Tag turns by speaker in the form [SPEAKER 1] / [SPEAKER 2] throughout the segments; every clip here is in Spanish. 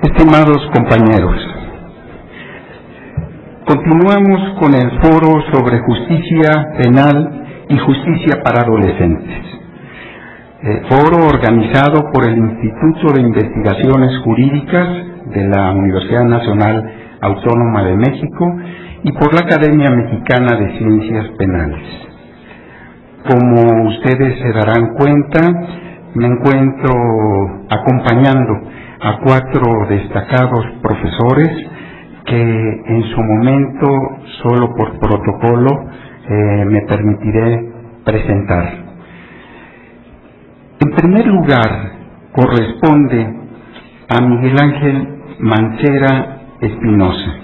[SPEAKER 1] Estimados compañeros, continuamos con el foro sobre justicia penal y justicia para adolescentes. Foro organizado por el Instituto de Investigaciones Jurídicas de la Universidad Nacional Autónoma de México y por la Academia Mexicana de Ciencias Penales. Como ustedes se darán cuenta, me encuentro acompañando a 4 destacados profesores que en su momento, solo por protocolo, me permitiré presentar. En primer lugar, corresponde a Miguel Ángel Mancera Espinosa.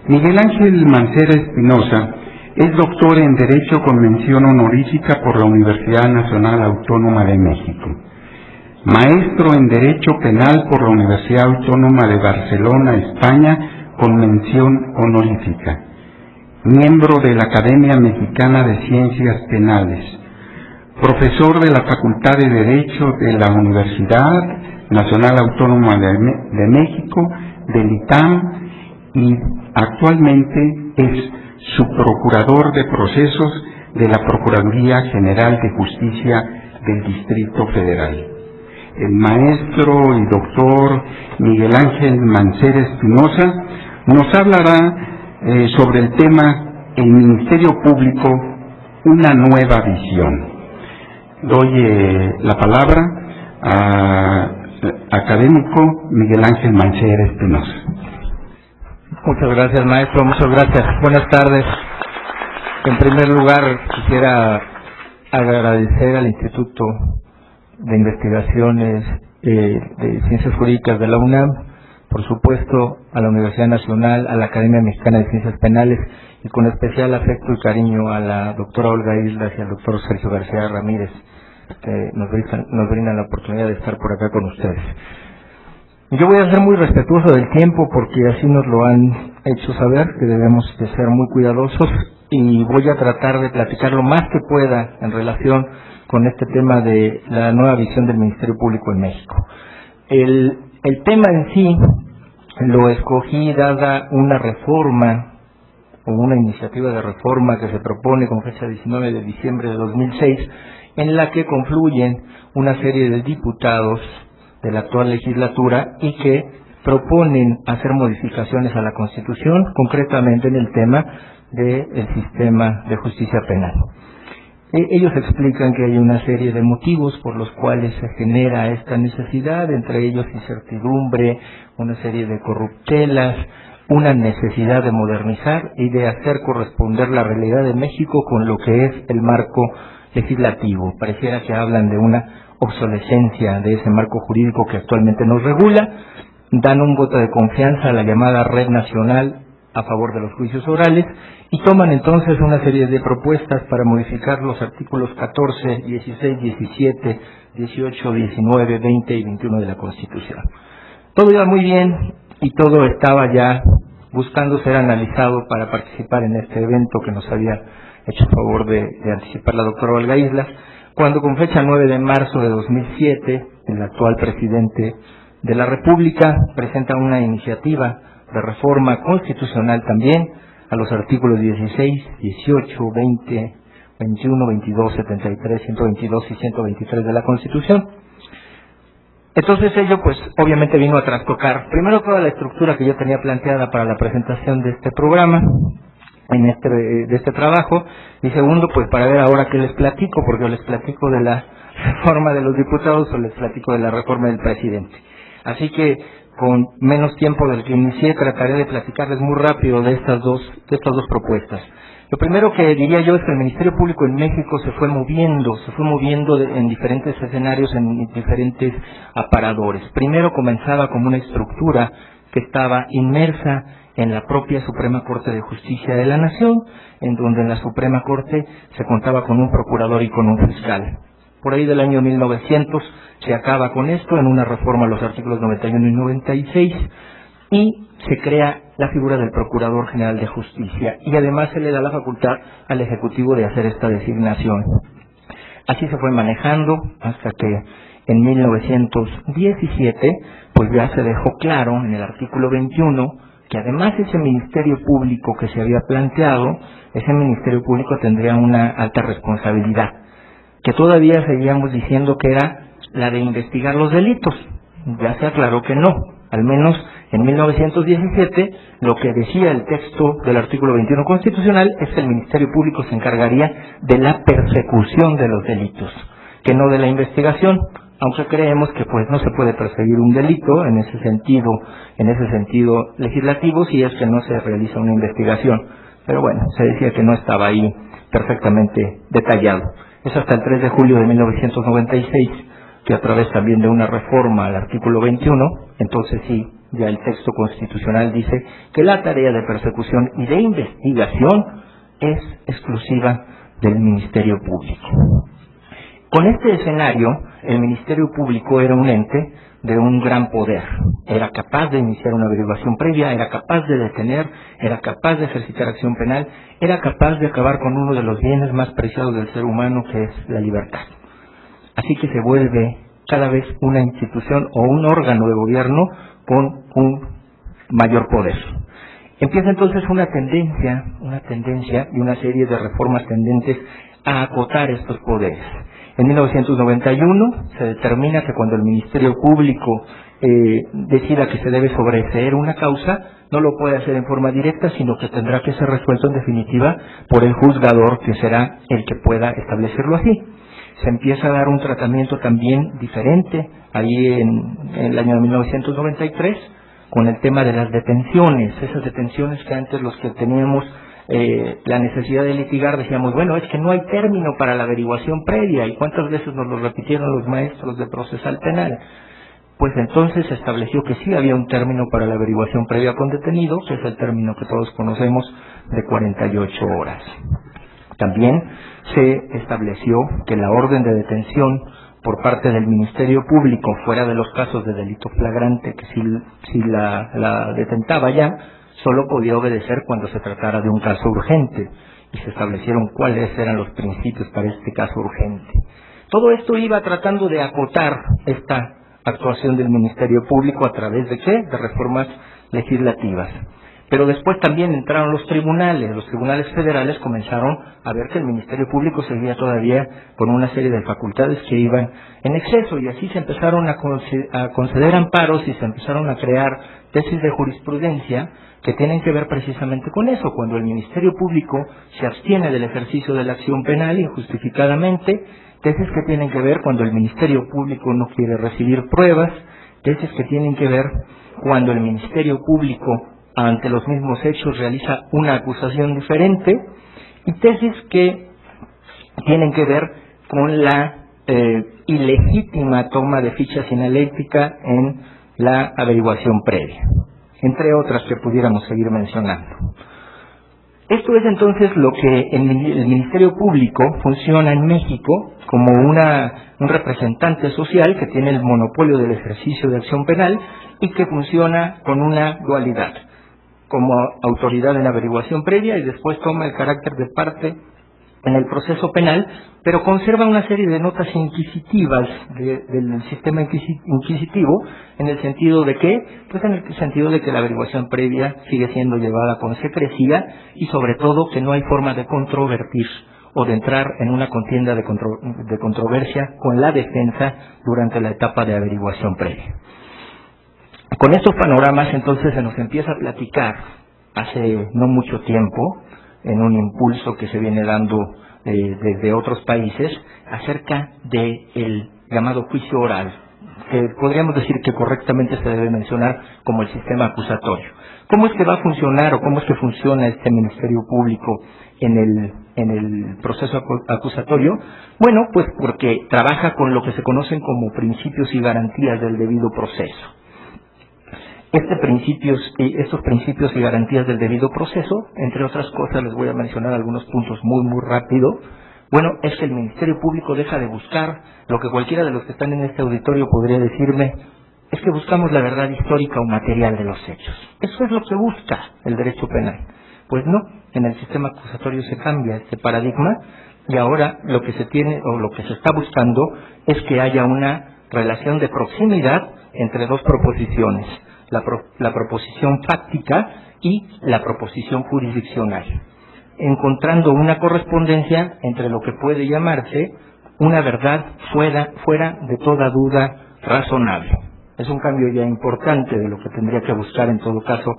[SPEAKER 1] Miguel Ángel Mancera Espinosa es doctor en Derecho con mención honorífica por la Universidad Nacional Autónoma de México, maestro en Derecho Penal por la Universidad Autónoma de Barcelona, España, con mención honorífica, miembro de la Academia Mexicana de Ciencias Penales, profesor de la Facultad de Derecho de la Universidad Nacional Autónoma de México, del ITAM, y actualmente es subprocurador de procesos de la Procuraduría General de Justicia del Distrito Federal. El maestro y doctor Miguel Ángel Mancera Espinosa nos hablará sobre el tema El Ministerio Público, una nueva visión. Doy la palabra al académico Miguel Ángel Mancera Espinosa.
[SPEAKER 2] Muchas gracias, maestro. Muchas gracias. Buenas tardes. En primer lugar, quisiera agradecer al Instituto de Investigaciones de Ciencias Jurídicas de la UNAM, por supuesto a la Universidad Nacional, a la Academia Mexicana de Ciencias Penales y con especial afecto y cariño a la doctora Olga Islas y al doctor Sergio García Ramírez, que nos brindan la oportunidad de estar por acá con ustedes. Yo voy a ser muy respetuoso del tiempo porque así nos lo han hecho saber, que debemos de ser muy cuidadosos, y voy a tratar de platicar lo más que pueda en relación con este tema de la nueva visión del Ministerio Público en México. El tema en sí lo escogí dada una reforma o una iniciativa de reforma que se propone con fecha 19 de diciembre de 2006, en la que confluyen una serie de diputados de la actual legislatura y que proponen hacer modificaciones a la Constitución, concretamente en el tema del sistema de justicia penal. Ellos explican que hay una serie de motivos por los cuales se genera esta necesidad, entre ellos incertidumbre, una serie de corruptelas, una necesidad de modernizar y de hacer corresponder la realidad de México con lo que es el marco legislativo. Pareciera que hablan de una obsolescencia de ese marco jurídico que actualmente nos regula, dan un voto de confianza a la llamada Red Nacional a favor de los juicios orales y toman entonces una serie de propuestas para modificar los artículos 14, 16, 17, 18, 19, 20 y 21 de la Constitución. Todo iba muy bien y todo estaba ya buscando ser analizado para participar en este evento que nos había hecho el favor de anticipar la doctora Olga Islas, cuando con fecha 9 de marzo de 2007, el actual presidente de la República presenta una iniciativa de reforma constitucional también a los artículos 16, 18, 20, 21, 22, 73, 122 y 123 de la Constitución. Entonces ello pues obviamente vino a trastocar primero toda la estructura que yo tenía planteada para la presentación de este programa, de este trabajo, y segundo pues para ver ahora qué les platico, porque les platico de la reforma de los diputados o les platico de la reforma del presidente. Así que con menos tiempo del que inicié trataré de platicarles muy rápido de estas dos propuestas. Lo primero que diría yo es que el Ministerio Público en México se fue moviendo en diferentes escenarios, en diferentes aparadores. Primero comenzaba como una estructura que estaba inmersa en la propia Suprema Corte de Justicia de la Nación, en donde en la Suprema Corte se contaba con un procurador y con un fiscal. Por ahí del año 1900 se acaba con esto en una reforma a los artículos 91 y 96 y se crea la figura del Procurador General de Justicia y además se le da la facultad al Ejecutivo de hacer esta designación. Así se fue manejando hasta que en 1917, pues ya se dejó claro en el artículo 21 que además ese Ministerio Público que se había planteado, ese Ministerio Público tendría una alta responsabilidad, que todavía seguíamos diciendo que era la de investigar los delitos. Ya se aclaró que no, al menos en 1917, lo que decía el texto del artículo 21 constitucional es que el Ministerio Público se encargaría de la persecución de los delitos, que no de la investigación, aunque creemos que pues no se puede perseguir un delito en ese sentido legislativo si es que no se realiza una investigación. Pero bueno, se decía que no estaba ahí perfectamente detallado. Es hasta el 3 de julio de 1996 que a través también de una reforma al artículo 21, entonces sí, ya el texto constitucional dice que la tarea de persecución y de investigación es exclusiva del Ministerio Público. Con este escenario, el Ministerio Público era un ente de un gran poder. Era capaz de iniciar una averiguación previa, era capaz de detener, era capaz de ejercitar acción penal, era capaz de acabar con uno de los bienes más preciados del ser humano, que es la libertad. Así que se vuelve cada vez una institución o un órgano de gobierno con un mayor poder. Empieza entonces una tendencia y una serie de reformas tendentes a acotar estos poderes. En 1991 se determina que cuando el Ministerio Público decida que se debe sobreseer una causa, no lo puede hacer en forma directa, sino que tendrá que ser resuelto en definitiva por el juzgador, que será el que pueda establecerlo así. Se empieza a dar un tratamiento también diferente ahí en el año 1993 con el tema de las detenciones, esas detenciones que antes los que teníamos la necesidad de litigar decíamos, bueno, es que no hay término para la averiguación previa, y cuántas veces nos lo repitieron los maestros de procesal penal. Pues entonces se estableció que sí había un término para la averiguación previa con detenido, que es el término que todos conocemos de 48 horas. También se estableció que la orden de detención por parte del Ministerio Público, fuera de los casos de delito flagrante, que si la detentaba ya, solo podía obedecer cuando se tratara de un caso urgente, y se establecieron cuáles eran los principios para este caso urgente. Todo esto iba tratando de acotar esta actuación del Ministerio Público a través de ¿qué? De reformas legislativas. Pero después también entraron los tribunales federales comenzaron a ver que el Ministerio Público seguía todavía con una serie de facultades que iban en exceso, y así se empezaron a conceder amparos y se empezaron a crear tesis de jurisprudencia que tienen que ver precisamente con eso. Cuando el Ministerio Público se abstiene del ejercicio de la acción penal injustificadamente, tesis que tienen que ver cuando el Ministerio Público no quiere recibir pruebas, tesis que tienen que ver cuando el Ministerio Público ante los mismos hechos realiza una acusación diferente, y tesis que tienen que ver con la ilegítima toma de ficha sinaléctica en la averiguación previa, entre otras que pudiéramos seguir mencionando. Esto es entonces lo que el Ministerio Público funciona en México como un representante social que tiene el monopolio del ejercicio de acción penal y que funciona con una dualidad, como autoridad en averiguación previa y después toma el carácter de parte en el proceso penal, pero conserva una serie de notas inquisitivas del sistema inquisitivo, en el sentido de que, pues en el sentido de que la averiguación previa sigue siendo llevada con secrecía, y sobre todo que no hay forma de controvertir o de entrar en una contienda de controversia con la defensa durante la etapa de averiguación previa. Con estos panoramas entonces se nos empieza a platicar hace no mucho tiempo, en un impulso que se viene dando desde otros países, acerca del llamado juicio oral, que podríamos decir que correctamente se debe mencionar como el sistema acusatorio. ¿Cómo es que va a funcionar o cómo es que funciona este Ministerio Público en el proceso acusatorio? Bueno, pues porque trabaja con lo que se conocen como principios y garantías del debido proceso. Estos principios y garantías del debido proceso, entre otras cosas, les voy a mencionar algunos puntos muy rápido. Bueno, es que el Ministerio Público deja de buscar lo que cualquiera de los que están en este auditorio podría decirme, es que buscamos la verdad histórica o material de los hechos. Eso es lo que busca el derecho penal. Pues no, en el sistema acusatorio se cambia este paradigma, y ahora lo que se tiene o lo que se está buscando es que haya una relación de proximidad entre dos proposiciones, la proposición fáctica y la proposición jurisdiccional, encontrando una correspondencia entre lo que puede llamarse una verdad fuera de toda duda razonable. Es un cambio ya importante de lo que tendría que buscar en todo caso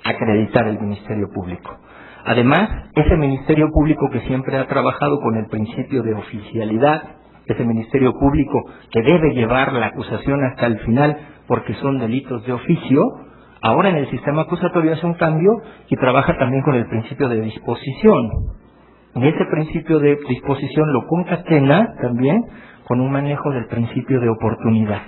[SPEAKER 2] acreditar el Ministerio Público. Además, ese Ministerio Público que siempre ha trabajado con el principio de oficialidad, ese Ministerio Público que debe llevar la acusación hasta el final porque son delitos de oficio, ahora en el sistema acusatorio hace un cambio y trabaja también con el principio de disposición. Y ese principio de disposición lo concatena también con un manejo del principio de oportunidad.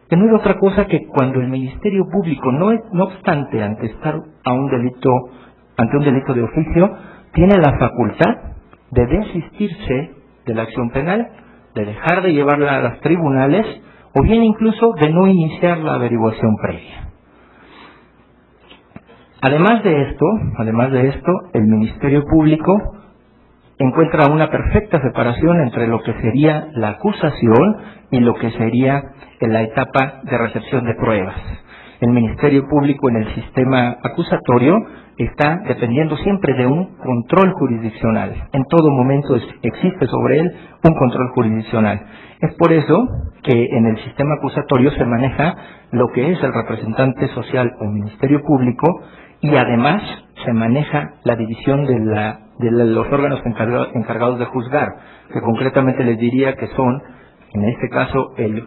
[SPEAKER 2] Que no es otra cosa que cuando el Ministerio Público, no obstante ante estar ante un delito de oficio, tiene la facultad de desistirse de la acción penal, de dejar de llevarla a los tribunales o bien incluso de no iniciar la averiguación previa. Además de esto, el Ministerio Público encuentra una perfecta separación entre lo que sería la acusación y lo que sería la etapa de recepción de pruebas. El Ministerio Público en el sistema acusatorio está dependiendo siempre de un control jurisdiccional. En todo momento existe sobre él un control jurisdiccional. Es por eso que en el sistema acusatorio se maneja lo que es el representante social o Ministerio Público y además se maneja la división de los órganos encargados de juzgar, que concretamente les diría que son, en este caso, el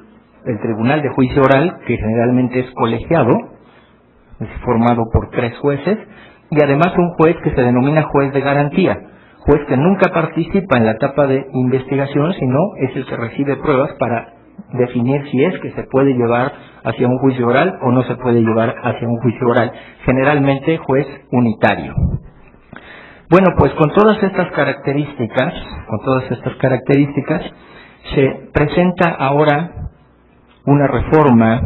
[SPEAKER 2] Tribunal de Juicio Oral, que generalmente es colegiado, es formado por 3 jueces, y además un juez que se denomina juez de garantía, juez que nunca participa en la etapa de investigación, sino es el que recibe pruebas para definir si es que se puede llevar hacia un juicio oral o no se puede llevar hacia un juicio oral, generalmente juez unitario. Bueno, pues con todas estas características, se presenta ahora una reforma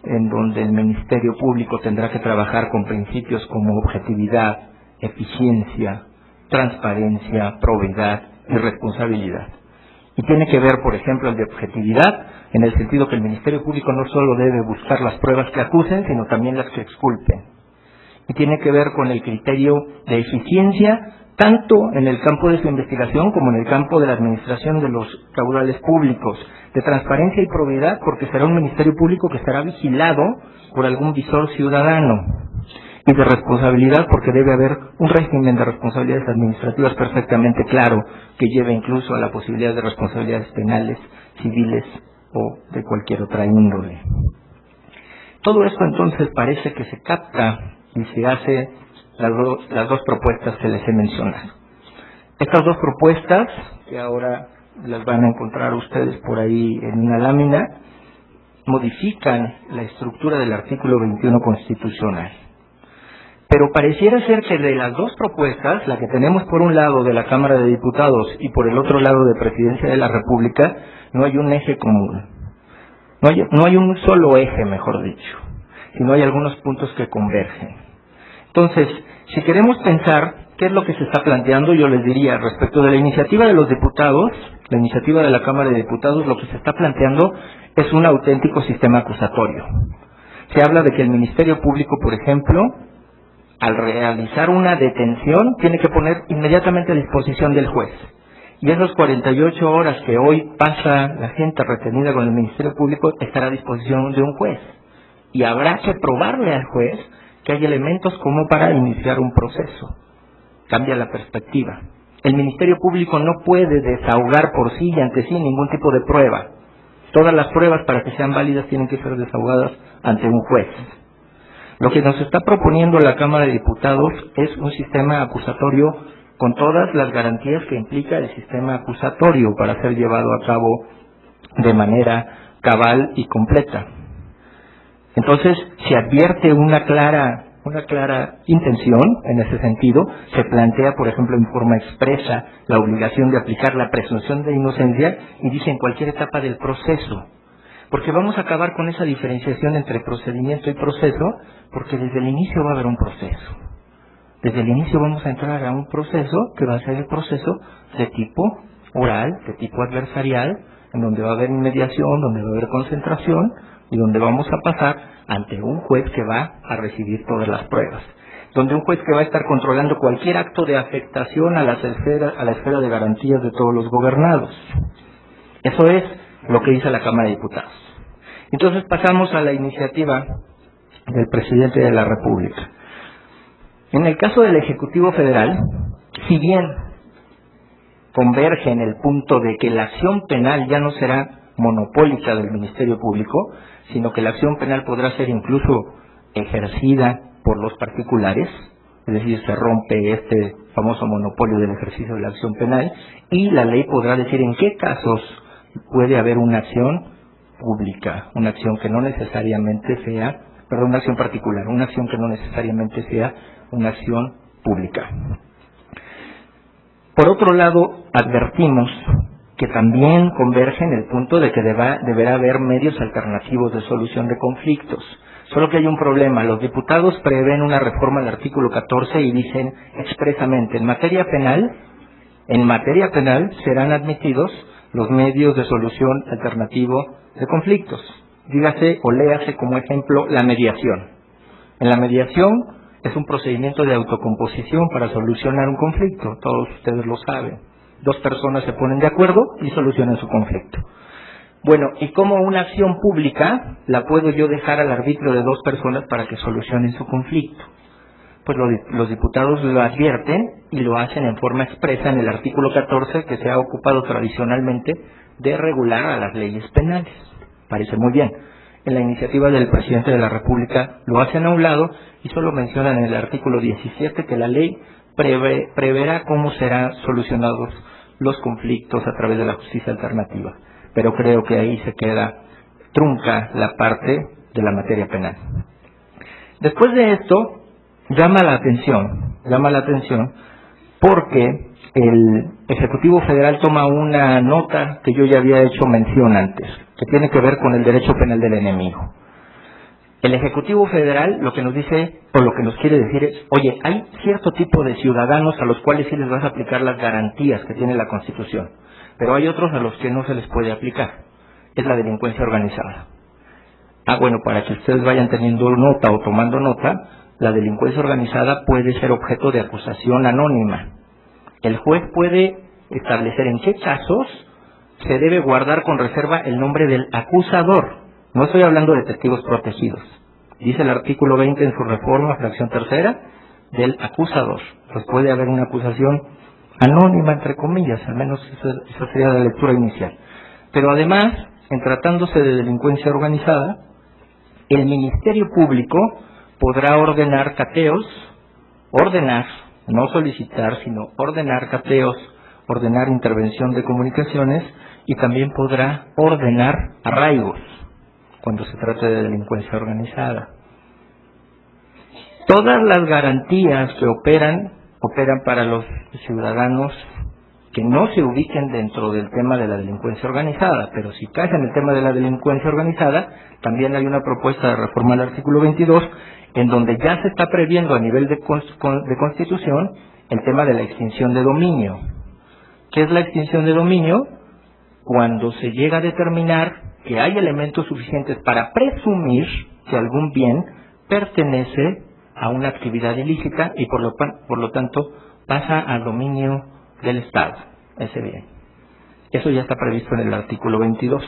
[SPEAKER 2] en donde el Ministerio Público tendrá que trabajar con principios como objetividad, eficiencia, transparencia, probidad y responsabilidad. Y tiene que ver, por ejemplo, el de objetividad, en el sentido que el Ministerio Público no solo debe buscar las pruebas que acusen, sino también las que exculpen. Y tiene que ver con el criterio de eficiencia, tanto en el campo de su investigación como en el campo de la administración de los caudales públicos, de transparencia y probidad, porque será un Ministerio Público que estará vigilado por algún visor ciudadano, y de responsabilidad, porque debe haber un régimen de responsabilidades administrativas perfectamente claro, que lleve incluso a la posibilidad de responsabilidades penales, civiles o de cualquier otra índole. Todo esto entonces parece que se capta y se hace las dos propuestas que les he mencionado. Estas 2 propuestas, que ahora las van a encontrar ustedes por ahí en una lámina, modifican la estructura del artículo 21 constitucional. Pero pareciera ser que de las 2 propuestas, la que tenemos por un lado de la Cámara de Diputados y por el otro lado de Presidencia de la República, no hay un eje común. No hay un solo eje, mejor dicho, sino hay algunos puntos que convergen. Entonces, si queremos pensar qué es lo que se está planteando, yo les diría, respecto de la iniciativa de los diputados, la iniciativa de la Cámara de Diputados, lo que se está planteando es un auténtico sistema acusatorio. Se habla de que el Ministerio Público, por ejemplo, al realizar una detención, tiene que poner inmediatamente a disposición del juez. Y esas 48 horas que hoy pasa la gente retenida con el Ministerio Público estará a disposición de un juez. Y habrá que probarle al juez que hay elementos como para iniciar un proceso. Cambia la perspectiva. El Ministerio Público no puede desahogar por sí y ante sí ningún tipo de prueba. Todas las pruebas, para que sean válidas, tienen que ser desahogadas ante un juez. Lo que nos está proponiendo la Cámara de Diputados es un sistema acusatorio con todas las garantías que implica el sistema acusatorio para ser llevado a cabo de manera cabal y completa. Entonces, se advierte una clara intención en ese sentido. Se plantea, por ejemplo, en forma expresa la obligación de aplicar la presunción de inocencia y dice en cualquier etapa del proceso. Porque vamos a acabar con esa diferenciación entre procedimiento y proceso, porque desde el inicio va a haber un proceso. Desde el inicio vamos a entrar a un proceso que va a ser el proceso de tipo oral, de tipo adversarial, en donde va a haber inmediación, donde va a haber concentración y donde vamos a pasar ante un juez que va a recibir todas las pruebas, donde un juez que va a estar controlando cualquier acto de afectación a la esfera de garantías de todos los gobernados. Eso es lo que dice la Cámara de Diputados. Entonces pasamos a la iniciativa del presidente de la República. En el caso del Ejecutivo Federal, si bien converge en el punto de que la acción penal ya no será monopólica del Ministerio Público, sino que la acción penal podrá ser incluso ejercida por los particulares, es decir, se rompe este famoso monopolio del ejercicio de la acción penal, y la ley podrá decir en qué casos puede haber una acción pública, una acción que no necesariamente sea, una acción particular, una acción que no necesariamente sea una acción pública. Por otro lado, advertimos que también converge en el punto de que deberá haber medios alternativos de solución de conflictos. Solo que hay un problema. Los diputados prevén una reforma al artículo 14 y dicen expresamente, en materia penal serán admitidos los medios de solución alternativo de conflictos. Dígase o léase como ejemplo la mediación. En la mediación es un procedimiento de autocomposición para solucionar un conflicto, todos ustedes lo saben. Dos personas se ponen de acuerdo y solucionan su conflicto. Bueno, ¿y cómo una acción pública la puedo yo dejar al arbitrio de dos personas para que solucionen su conflicto? Pues los diputados lo advierten y lo hacen en forma expresa en el artículo 14, que se ha ocupado tradicionalmente de regular a las leyes penales. Parece muy bien. En la iniciativa del presidente de la República lo hacen a un lado y solo mencionan en el artículo 17 que la ley preverá cómo serán solucionados los conflictos a través de la justicia alternativa. Pero creo que ahí se queda trunca la parte de la materia penal. Después de esto, llama la atención porque el Ejecutivo Federal toma una nota que yo ya había hecho mención antes, que tiene que ver con el derecho penal del enemigo. El Ejecutivo Federal lo que nos dice, o lo que nos quiere decir es, oye, hay cierto tipo de ciudadanos a los cuales sí les vas a aplicar las garantías que tiene la Constitución, pero hay otros a los que no se les puede aplicar. Es la delincuencia organizada. Bueno, para que ustedes vayan teniendo nota o tomando nota, la delincuencia organizada puede ser objeto de acusación anónima. El juez puede establecer en qué casos se debe guardar con reserva el nombre del acusador. No estoy hablando de testigos protegidos. Dice el artículo 20 en su reforma, fracción tercera, del acusador. Pues puede haber una acusación anónima, entre comillas, al menos esa sería la lectura inicial. Pero además, en tratándose de delincuencia organizada, el Ministerio Público podrá ordenar cateos, no solicitar, sino ordenar cateos, ordenar intervención de comunicaciones y también podrá ordenar arraigos cuando se trate de delincuencia organizada. Todas las garantías que operan para los ciudadanos que no se ubiquen dentro del tema de la delincuencia organizada, pero si caen en el tema de la delincuencia organizada, también hay una propuesta de reforma al artículo 22, en donde ya se está previendo a nivel de Constitución el tema de la extinción de dominio. ¿Qué es la extinción de dominio? Cuando se llega a determinar que hay elementos suficientes para presumir que algún bien pertenece a una actividad ilícita y por lo tanto pasa al dominio del Estado, ese bien. Eso ya está previsto en el artículo 22.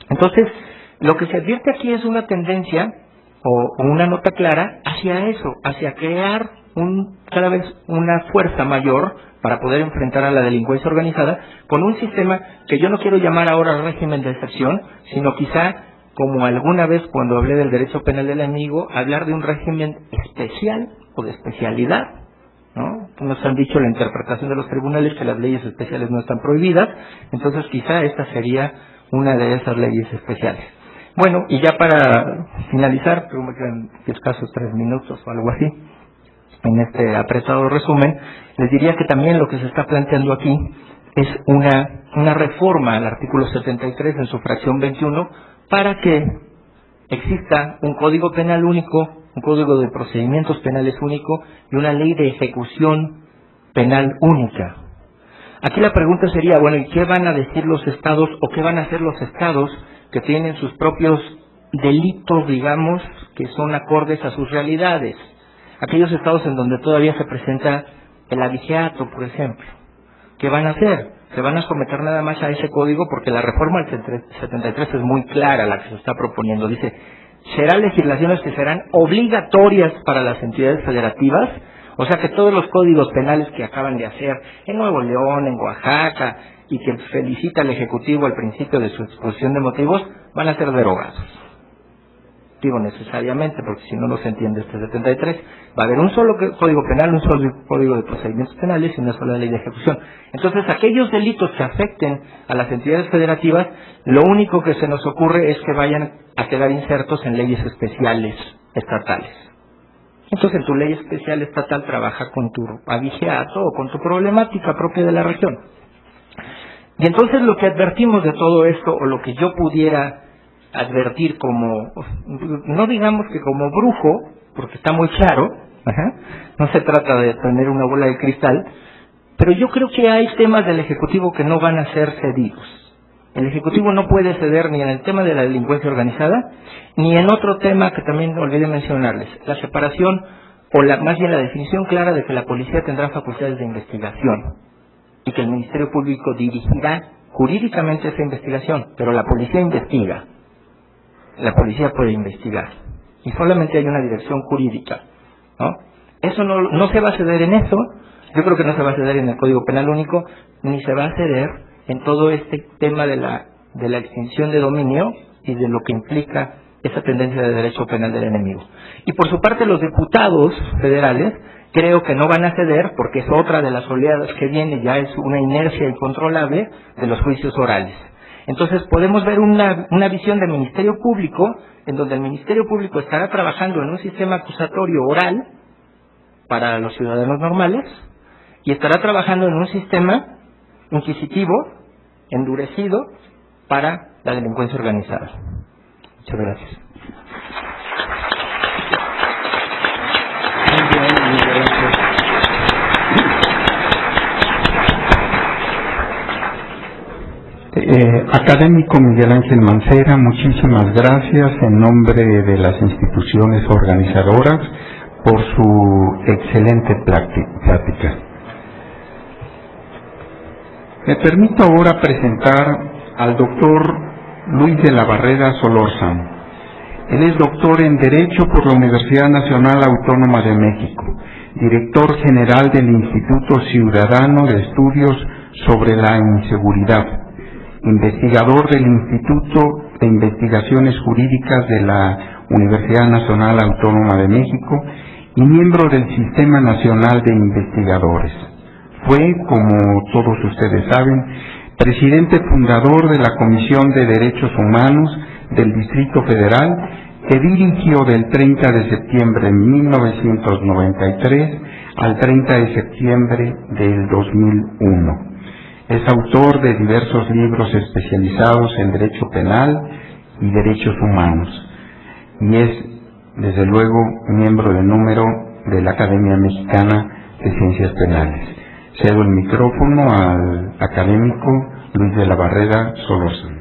[SPEAKER 2] Entonces, lo que se advierte aquí es una tendencia o una nota clara hacia eso, hacia crear cada vez una fuerza mayor para poder enfrentar a la delincuencia organizada con un sistema que yo no quiero llamar ahora régimen de excepción, sino quizá, como alguna vez cuando hablé del derecho penal del enemigo, hablar de un régimen especial o de especialidad, ¿no? Nos han dicho la interpretación de los tribunales que las leyes especiales no están prohibidas, entonces quizá esta sería una de esas leyes especiales. Bueno, y ya para finalizar, creo que me quedan escasos 3 minutos o algo así, en este apretado resumen, les diría que también lo que se está planteando aquí es una reforma al artículo 73 en su fracción 21 para que exista un código penal único, un código de procedimientos penales único y una ley de ejecución penal única. Aquí la pregunta sería, bueno, ¿y qué van a decir los estados o qué van a hacer los estados que tienen sus propios delitos, digamos, que son acordes a sus realidades? Aquellos estados en donde todavía se presenta el abigeato, por ejemplo. ¿Qué van a hacer? Se van a someter nada más a ese código porque la reforma del 73 es muy clara la que se está proponiendo. Dice, serán legislaciones que serán obligatorias para las entidades federativas, o sea que todos los códigos penales que acaban de hacer en Nuevo León, en Oaxaca, y que felicita al Ejecutivo al principio de su exposición de motivos, van a ser derogados. Digo necesariamente, porque si no, no se entiende este 73. Va a haber un solo código penal, un solo código de procedimientos penales y una sola ley de ejecución. Entonces, aquellos delitos que afecten a las entidades federativas, lo único que se nos ocurre es que vayan a quedar insertos en leyes especiales estatales. Entonces, en tu ley especial estatal trabaja con tu abigeato o con tu problemática propia de la región. Y entonces lo que advertimos de todo esto, o lo que yo pudiera advertir como, no digamos que como brujo, porque está muy claro, no se trata de tener una bola de cristal, pero yo creo que hay temas del Ejecutivo que no van a ser cedidos. El Ejecutivo no puede ceder ni en el tema de la delincuencia organizada, ni en otro tema que también olvidé mencionarles, la separación, o más bien la definición clara de que la policía tendrá facultades de investigación, y que el Ministerio Público dirigirá jurídicamente esa investigación, pero la policía investiga. La policía puede investigar y solamente hay una dirección jurídica, ¿no? Eso no se va a ceder en eso. Yo creo que no se va a ceder en el Código Penal Único, ni se va a ceder en todo este tema de la extinción de dominio y de lo que implica esa tendencia de derecho penal del enemigo. Y por su parte los diputados federales creo que no van a ceder, porque es otra de las oleadas que viene, ya es una inercia incontrolable de los juicios orales. Entonces podemos ver una visión del Ministerio Público, en donde el Ministerio Público estará trabajando en un sistema acusatorio oral para los ciudadanos normales, y estará trabajando en un sistema inquisitivo, endurecido, para la delincuencia organizada. Muchas gracias.
[SPEAKER 1] Académico Miguel Ángel Mancera, muchísimas gracias en nombre de las instituciones organizadoras por su excelente plática. Me permito ahora presentar al doctor Luis de la Barrera Solórzano. Él es doctor en Derecho por la Universidad Nacional Autónoma de México, director general del Instituto Ciudadano de Estudios sobre la Inseguridad, investigador del Instituto de Investigaciones Jurídicas de la Universidad Nacional Autónoma de México y miembro del Sistema Nacional de Investigadores. Fue, como todos ustedes saben, presidente fundador de la Comisión de Derechos Humanos del Distrito Federal, que dirigió del 30 de septiembre de 1993 al 30 de septiembre del 2001. Es autor de diversos libros especializados en Derecho Penal y Derechos Humanos, y es, desde luego, miembro de número de la Academia Mexicana de Ciencias Penales. Cedo el micrófono al académico Luis de la Barrera Solórzano.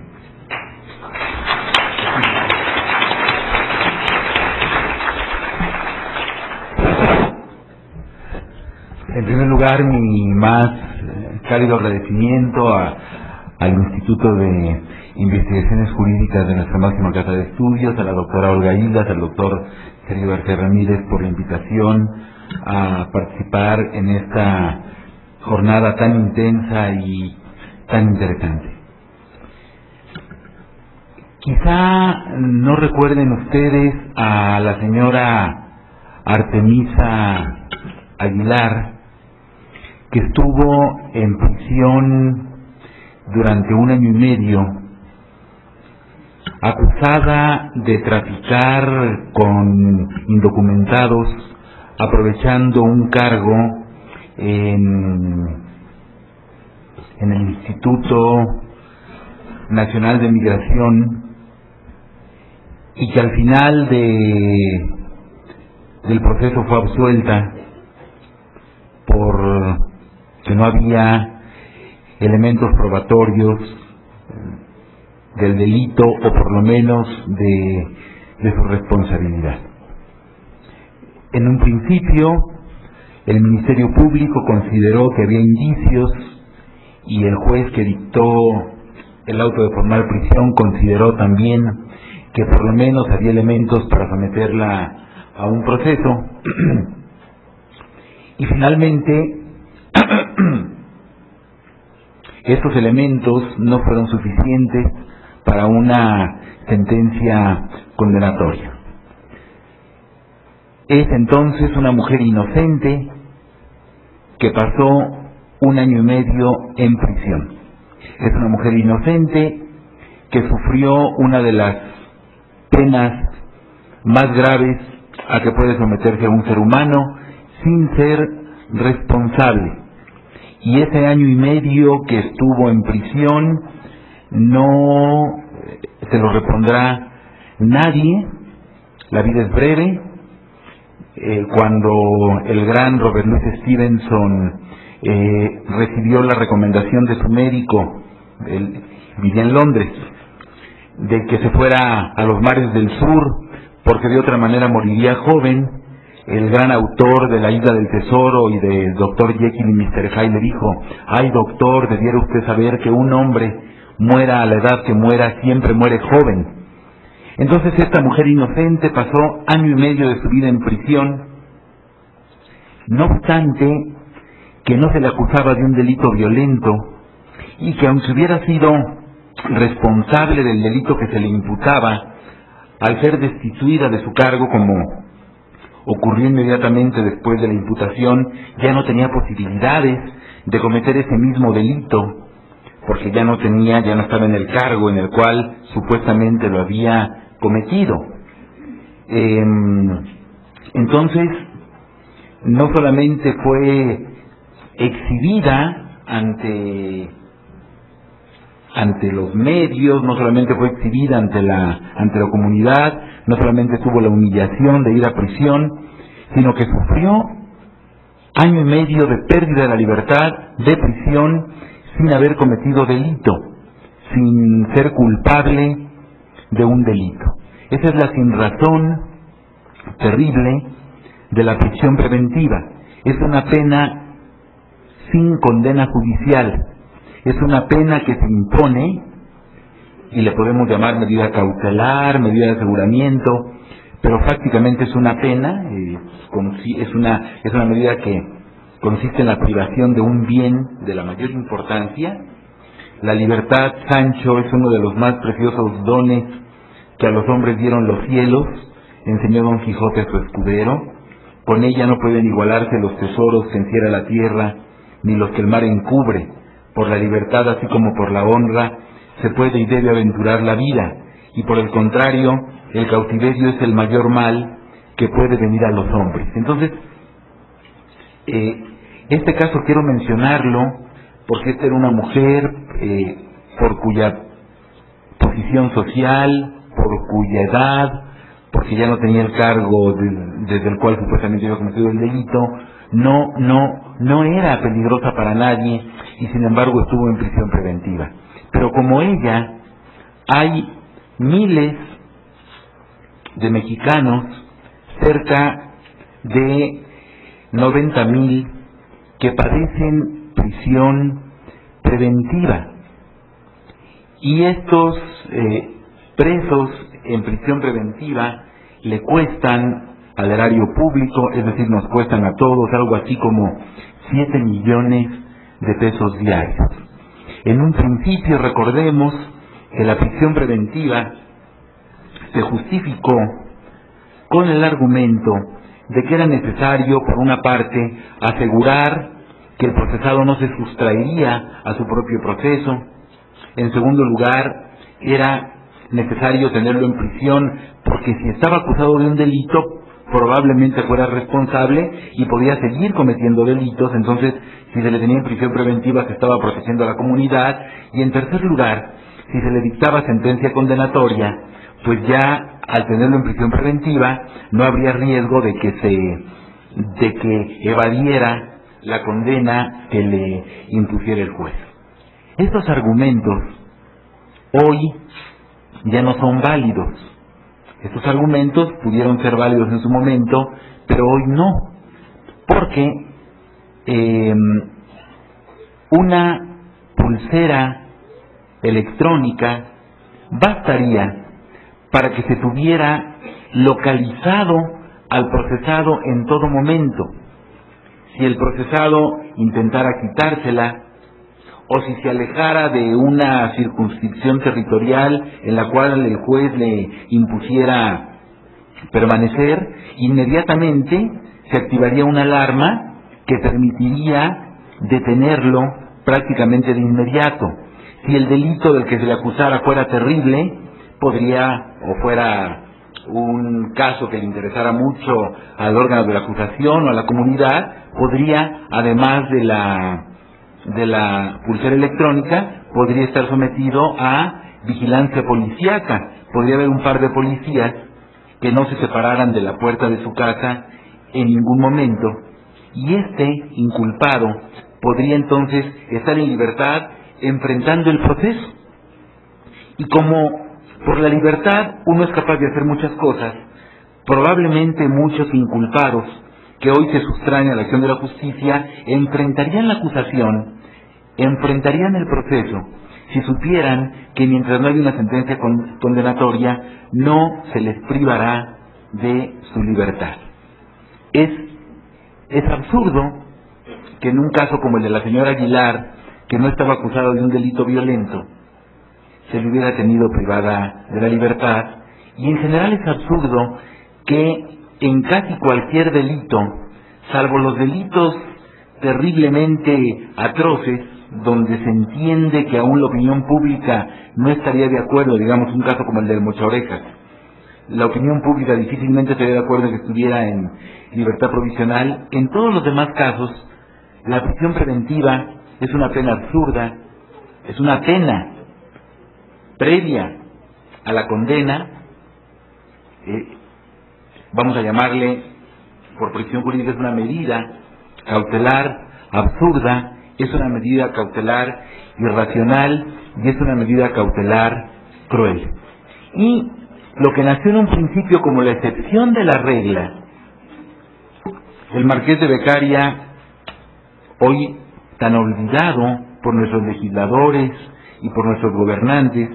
[SPEAKER 3] En primer lugar, mi más cálido agradecimiento al Instituto de Investigaciones Jurídicas de nuestra máxima casa de estudios, a la doctora Olga Islas, al doctor Sergio García Ramírez por la invitación a participar en esta jornada tan intensa y tan interesante. Quizá no recuerden ustedes a la señora Artemisa Aguilar, que estuvo en prisión durante 1 año y medio, acusada de traficar con indocumentados, aprovechando un cargo en el Instituto Nacional de Migración, y que al final del proceso fue absuelta por que no había elementos probatorios del delito o por lo menos de su responsabilidad. En un principio, el Ministerio Público consideró que había indicios y el juez que dictó el auto de formal prisión consideró también que por lo menos había elementos para someterla a un proceso. Y finalmente, estos elementos no fueron suficientes para una sentencia condenatoria. Es entonces una mujer inocente que pasó 1 año y medio en prisión. Es una mujer inocente que sufrió una de las penas más graves a que puede someterse a un ser humano sin ser responsable. Y ese 1 año y medio que estuvo en prisión no se lo repondrá nadie. La vida es breve. Cuando el gran Robert Louis Stevenson recibió la recomendación de su médico, él vivía en Londres, de que se fuera a los mares del sur porque de otra manera moriría joven, el gran autor de La Isla del Tesoro y de Dr. Jekyll y Mr. Hyde le dijo: ay doctor, debiera usted saber que un hombre muera a la edad que muera, siempre muere joven. Entonces esta mujer inocente pasó 1 año y medio de su vida en prisión, no obstante que no se le acusaba de un delito violento y que aunque hubiera sido responsable del delito que se le imputaba, al ser destituida de su cargo, como ocurrió inmediatamente después de la imputación, ya no tenía posibilidades de cometer ese mismo delito, porque ya no estaba en el cargo en el cual supuestamente lo había cometido. Entonces, no solamente fue exhibida ante los medios, no solamente fue exhibida ante la comunidad, no solamente tuvo la humillación de ir a prisión, sino que sufrió 1 año y medio de pérdida de la libertad, de prisión, sin haber cometido delito, sin ser culpable de un delito. Esa es la sinrazón terrible de la prisión preventiva. Es una pena sin condena judicial. Es una pena que se impone y le podemos llamar medida cautelar, medida de aseguramiento, pero prácticamente es una pena, es una medida que consiste en la privación de un bien de la mayor importancia. La libertad, Sancho, es uno de los más preciosos dones que a los hombres dieron los cielos, enseñó Don Quijote a su escudero. Con ella no pueden igualarse los tesoros que encierra la tierra, ni los que el mar encubre. Por la libertad, así como por la honra, se puede y debe aventurar la vida, y por el contrario, el cautiverio es el mayor mal que puede venir a los hombres. Entonces, este caso quiero mencionarlo porque esta era una mujer por cuya posición social, por cuya edad, porque ya no tenía el cargo desde el cual supuestamente había cometido el delito, no era peligrosa para nadie y sin embargo estuvo en prisión preventiva. Pero como ella, hay miles de mexicanos, cerca de 90,000, que padecen prisión preventiva. Y estos presos en prisión preventiva le cuestan al erario público, es decir, nos cuestan a todos algo así como 7 millones de pesos diarios. En un principio, recordemos que la prisión preventiva se justificó con el argumento de que era necesario, por una parte, asegurar que el procesado no se sustraería a su propio proceso. En segundo lugar, era necesario tenerlo en prisión porque si estaba acusado de un delito, probablemente fuera responsable y podía seguir cometiendo delitos. Entonces, si se le tenía en prisión preventiva, se estaba protegiendo a la comunidad. Y en tercer lugar, si se le dictaba sentencia condenatoria, pues ya al tenerlo en prisión preventiva no habría riesgo de que evadiera la condena que le impusiera el juez. Estos argumentos hoy ya no son válidos. Estos argumentos pudieron ser válidos en su momento, pero hoy no, porque una pulsera electrónica bastaría para que se tuviera localizado al procesado en todo momento. Si el procesado intentara quitársela, o si se alejara de una circunscripción territorial en la cual el juez le impusiera permanecer, inmediatamente se activaría una alarma que permitiría detenerlo prácticamente de inmediato. Si el delito del que se le acusara fuera terrible, o fuera un caso que le interesara mucho al órgano de la acusación o a la comunidad, podría, además de la pulsera electrónica, podría estar sometido a vigilancia policíaca. Podría haber un par de policías que no se separaran de la puerta de su casa en ningún momento, y este inculpado podría entonces estar en libertad enfrentando el proceso. Y como por la libertad uno es capaz de hacer muchas cosas, probablemente muchos inculpados que hoy se sustraen a la acción de la justicia enfrentarían la acusación, enfrentarían el proceso, si supieran que mientras no hay una sentencia condenatoria no se les privará de su libertad. Es absurdo que en un caso como el de la señora Aguilar, que no estaba acusado de un delito violento, se le hubiera tenido privada de la libertad, y en general es absurdo que en casi cualquier delito, salvo los delitos terriblemente atroces, donde se entiende que aún la opinión pública no estaría de acuerdo, digamos un caso como el del Mochaorejas, la opinión pública difícilmente estaría de acuerdo en que estuviera en libertad provisional. En todos los demás casos, la prisión preventiva es una pena absurda, es una pena previa a la condena, vamos a llamarle, por prisión jurídica, es una medida cautelar absurda, es una medida cautelar irracional y es una medida cautelar cruel. Y lo que nació en un principio como la excepción de la regla, el Marqués de Beccaria, hoy tan olvidado por nuestros legisladores y por nuestros gobernantes,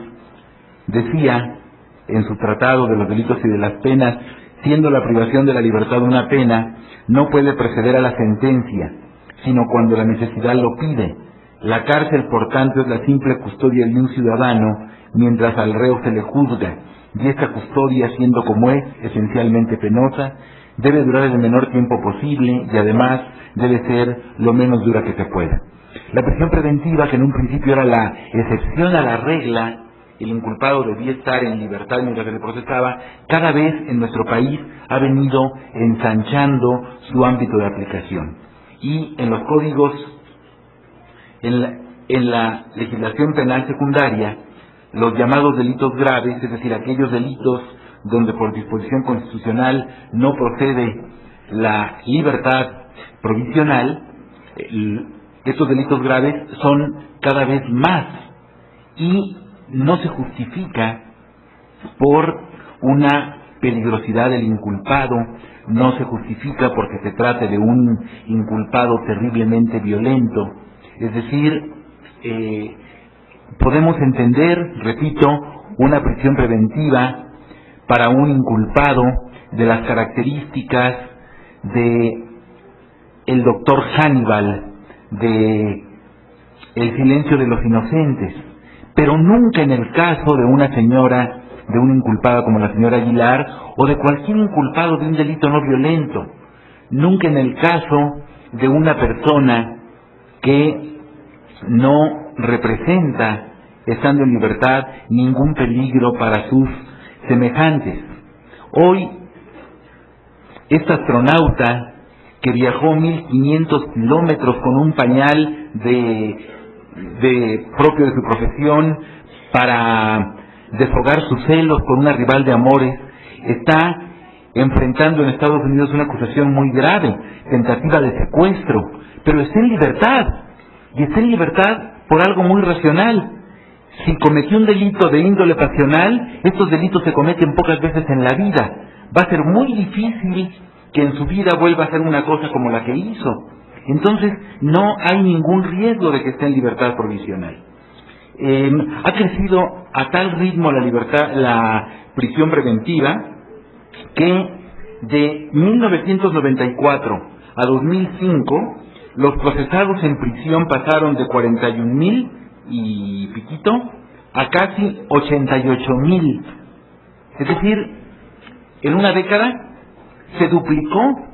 [SPEAKER 3] decía en su tratado de los delitos y de las penas: siendo la privación de la libertad una pena, no puede preceder a la sentencia, sino cuando la necesidad lo pide. La cárcel, por tanto, es la simple custodia de un ciudadano mientras al reo se le juzga, y esta custodia, siendo como es esencialmente penosa, debe durar el menor tiempo posible y además debe ser lo menos dura que se pueda. La prisión preventiva, que en un principio era la excepción a la regla, el inculpado debía estar en libertad mientras se le procesaba, cada vez en nuestro país ha venido ensanchando su ámbito de aplicación. Y en los códigos, en la legislación penal secundaria, los llamados delitos graves, es decir, aquellos delitos donde por disposición constitucional no procede la libertad provisional, estos delitos graves son cada vez más y no se justifica por una peligrosidad del inculpado, no se justifica porque se trate de un inculpado terriblemente violento. Es decir, podemos entender, repito, una prisión preventiva para un inculpado de las características de el doctor Hannibal, de El silencio de los inocentes, pero nunca en el caso de una señora, de una inculpada como la señora Aguilar, o de cualquier inculpado de un delito no violento, nunca en el caso de una persona que no representa, estando en libertad, ningún peligro para sus semejantes. Hoy, este astronauta que viajó 1500 kilómetros con un pañal propio de su profesión para desfogar sus celos por una rival de amores, está enfrentando en Estados Unidos una acusación muy grave, tentativa de secuestro, pero está en libertad, y está en libertad por algo muy racional. Si cometió un delito de índole pasional, estos delitos se cometen pocas veces en la vida. Va a ser muy difícil que en su vida vuelva a hacer una cosa como la que hizo. Entonces, no hay ningún riesgo de que esté en libertad provisional. Ha crecido a tal ritmo la prisión preventiva que de 1994 a 2005 los procesados en prisión pasaron de 41,000 y piquito a casi 88,000. Es decir, en una década se duplicó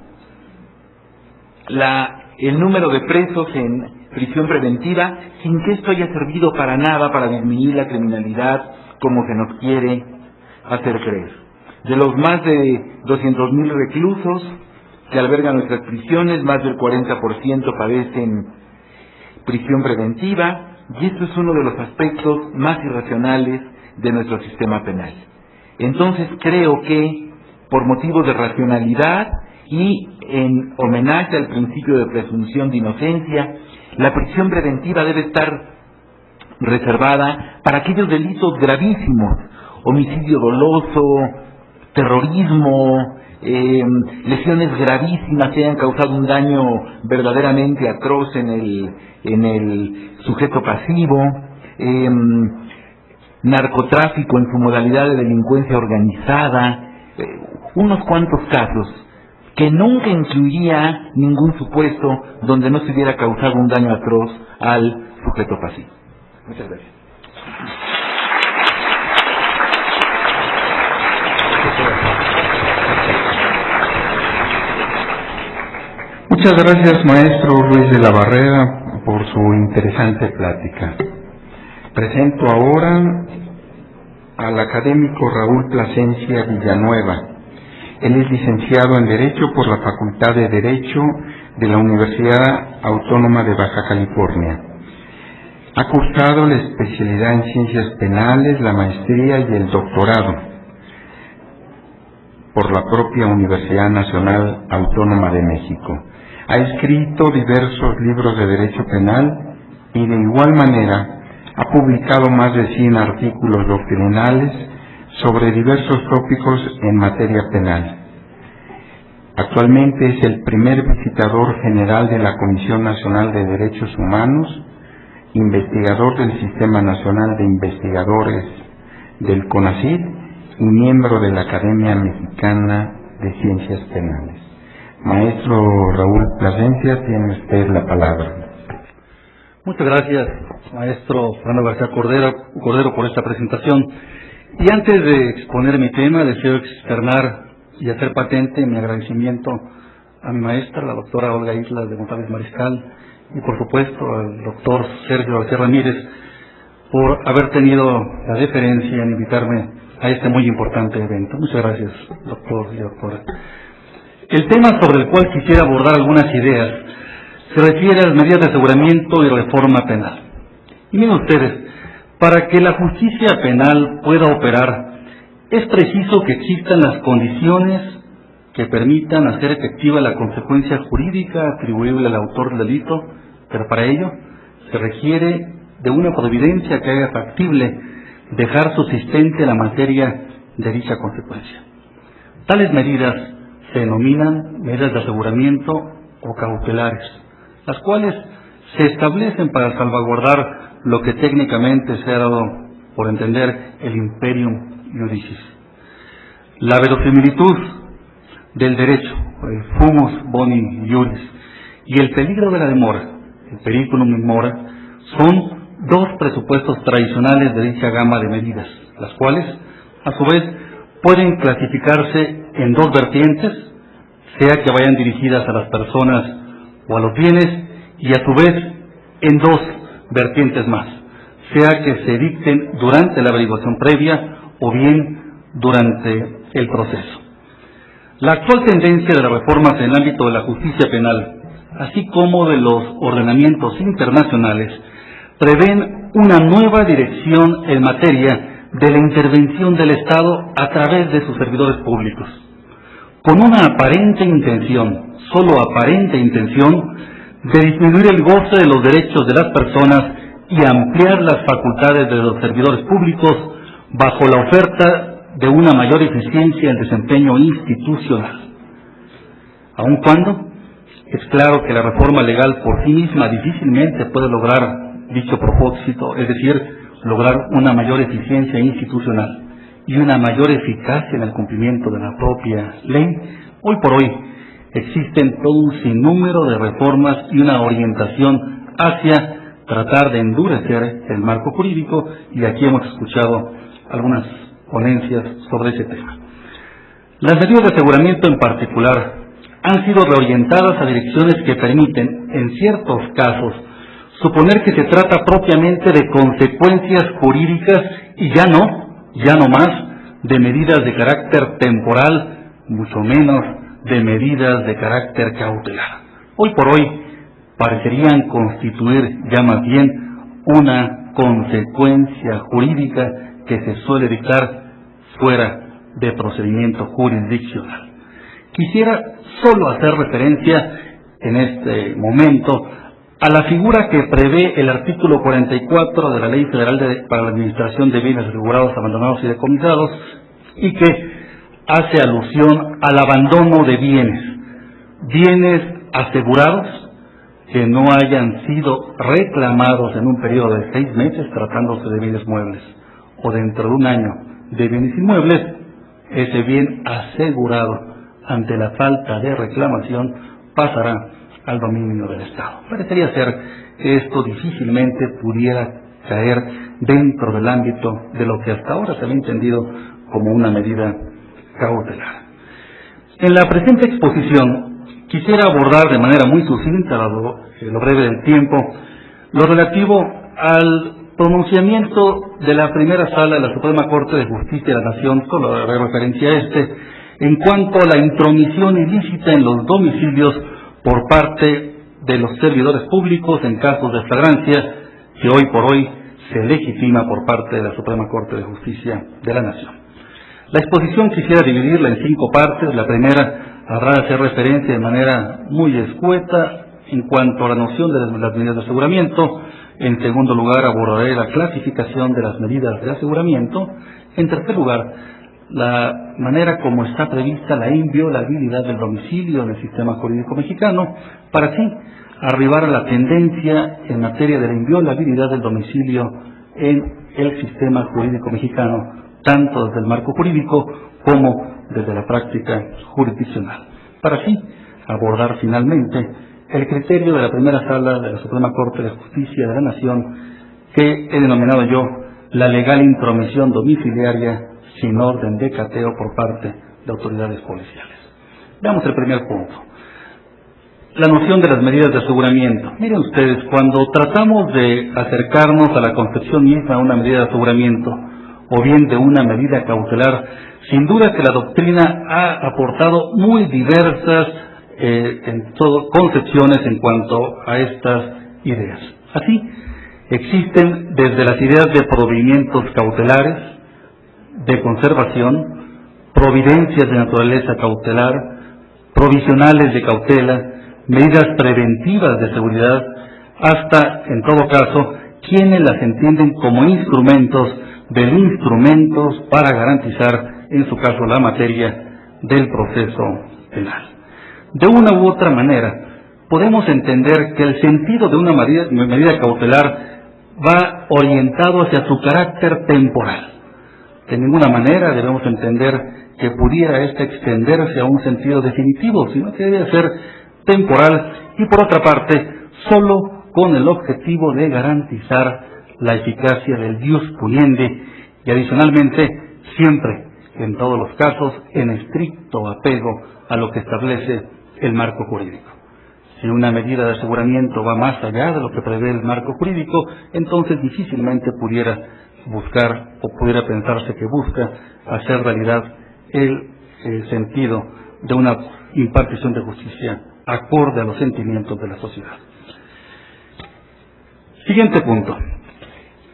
[SPEAKER 3] el número de presos en prisión preventiva, sin que esto haya servido para nada para disminuir la criminalidad como se nos quiere hacer creer. De los más de 200,000 reclusos que albergan nuestras prisiones, más del 40% padecen prisión preventiva, y esto es uno de los aspectos más irracionales de nuestro sistema penal. Entonces creo que, por motivos de racionalidad y en homenaje al principio de presunción de inocencia, la prisión preventiva debe estar reservada para aquellos delitos gravísimos: homicidio doloso, terrorismo, lesiones gravísimas que hayan causado un daño verdaderamente atroz en el sujeto pasivo, narcotráfico en su modalidad de delincuencia organizada, unos cuantos casos que nunca incluiría ningún supuesto donde no se hubiera causado un daño atroz al sujeto pasivo. Muchas gracias.
[SPEAKER 1] Muchas gracias, maestro Luis de la Barrera, por su interesante plática. Presento ahora al académico Raúl Plasencia Villanueva. Él es licenciado en Derecho por la Facultad de Derecho de la Universidad Autónoma de Baja California. Ha cursado la especialidad en Ciencias Penales, la maestría y el doctorado por la propia Universidad Nacional Autónoma de México. Ha escrito diversos libros de derecho penal y de igual manera ha publicado más de 100 artículos doctrinales sobre diversos tópicos en materia penal. Actualmente es el primer visitador general de la Comisión Nacional de Derechos Humanos, investigador del Sistema Nacional de Investigadores del CONACYT y miembro de la Academia Mexicana de Ciencias Penales. Maestro Raúl Plasencia, tiene usted la palabra.
[SPEAKER 4] Muchas gracias, maestro Fernando García Cordero, por esta presentación. Y antes de exponer mi tema, deseo externar y hacer patente mi agradecimiento a mi maestra, la doctora Olga Islas de González Mariscal, y por supuesto al doctor Sergio García Ramírez, por haber tenido la deferencia en invitarme a este muy importante evento. Muchas gracias, doctor y doctora. El tema sobre el cual quisiera abordar algunas ideas se refiere a las medidas de aseguramiento y reforma penal. Y miren ustedes, para que la justicia penal pueda operar, es preciso que existan las condiciones que permitan hacer efectiva la consecuencia jurídica atribuible al autor del delito, pero para ello se requiere de una providencia que haga factible dejar subsistente la materia de dicha consecuencia. Tales medidas se denominan medidas de aseguramiento o cautelares, las cuales se establecen para salvaguardar lo que técnicamente se ha dado por entender el imperium iudicis. La verosimilitud del derecho, el fumus boni iuris, y el peligro de la demora, el periculum in mora, son dos presupuestos tradicionales de dicha gama de medidas, las cuales, a su vez, pueden clasificarse en dos vertientes, sea que vayan dirigidas a las personas o a los bienes, y a su vez en dos vertientes más, sea que se dicten durante la averiguación previa o bien durante el proceso. La actual tendencia de las reformas en el ámbito de la justicia penal, así como de los ordenamientos internacionales, prevén una nueva dirección en materia de la intervención del Estado a través de sus servidores públicos, con una aparente intención, solo aparente intención, de disminuir el goce de los derechos de las personas y ampliar las facultades de los servidores públicos bajo la oferta de una mayor eficiencia en el desempeño institucional. Aun cuando es claro que la reforma legal por sí misma difícilmente puede lograr dicho propósito, es decir, lograr una mayor eficiencia institucional y una mayor eficacia en el cumplimiento de la propia ley, hoy por hoy existen todo un sinnúmero de reformas y una orientación hacia tratar de endurecer el marco jurídico, y aquí hemos escuchado algunas ponencias sobre ese tema. Las medidas de aseguramiento en particular han sido reorientadas a direcciones que permiten, en ciertos casos, suponer que se trata propiamente de consecuencias jurídicas y ya no más de medidas de carácter temporal, mucho menos de medidas de carácter cautelar. Hoy por hoy parecerían constituir ya más bien una consecuencia jurídica que se suele dictar fuera de procedimiento jurisdiccional. Quisiera solo hacer referencia en este momento a la figura que prevé el artículo 44 de la Ley Federal para la Administración de Bienes Asegurados, Abandonados y Decomisados, y que hace alusión al abandono de bienes asegurados que no hayan sido reclamados en un periodo de 6 meses tratándose de bienes muebles, o dentro de un año de bienes inmuebles. Ese bien asegurado ante la falta de reclamación pasará al dominio del Estado. Parecería ser que esto difícilmente pudiera caer dentro del ámbito de lo que hasta ahora se había entendido como una medida cautelar. En la presente exposición quisiera abordar de manera muy sucinta, lo breve del tiempo, lo relativo al pronunciamiento de la primera sala de la Suprema Corte de Justicia de la Nación, solo haré referencia a en cuanto a la intromisión ilícita en los domicilios por parte de los servidores públicos en casos de flagrancia, que hoy por hoy se legitima por parte de la Suprema Corte de Justicia de la Nación. La exposición quisiera dividirla en 5 partes. La primera habrá de hacer referencia de manera muy escueta en cuanto a la noción de las medidas de aseguramiento. En segundo lugar, abordaré la clasificación de las medidas de aseguramiento. En tercer lugar, la manera como está prevista la inviolabilidad del domicilio en el sistema jurídico mexicano, para así arribar a la tendencia en materia de la inviolabilidad del domicilio en el sistema jurídico mexicano, tanto desde el marco jurídico como desde la práctica jurisdiccional, para así abordar finalmente el criterio de la primera sala de la Suprema Corte de Justicia de la Nación, que he denominado yo la legal intromisión domiciliaria sin orden de cateo por parte de autoridades policiales. Veamos el primer punto, la noción de las medidas de aseguramiento. Miren ustedes, cuando tratamos de acercarnos a la concepción misma de una medida de aseguramiento o bien de una medida cautelar, sin duda que la doctrina ha aportado muy diversas concepciones en cuanto a estas ideas. Así, existen desde las ideas de provimientos cautelares, de conservación, providencias de naturaleza cautelar, provisionales de cautela, medidas preventivas de seguridad, hasta, en todo caso, quienes las entienden como instrumentos para garantizar, en su caso, la materia del proceso penal. De una u otra manera, podemos entender que el sentido de una medida cautelar va orientado hacia su carácter temporal. De ninguna manera debemos entender que pudiera ésta extenderse a un sentido definitivo, sino que debe ser temporal y, por otra parte, solo con el objetivo de garantizar la eficacia del ius puniendi y, adicionalmente, siempre, en todos los casos, en estricto apego a lo que establece el marco jurídico. Si una medida de aseguramiento va más allá de lo que prevé el marco jurídico, entonces difícilmente pudiera buscar o pudiera pensarse que busca hacer realidad el sentido de una impartición de justicia acorde a los sentimientos de la sociedad. Siguiente punto,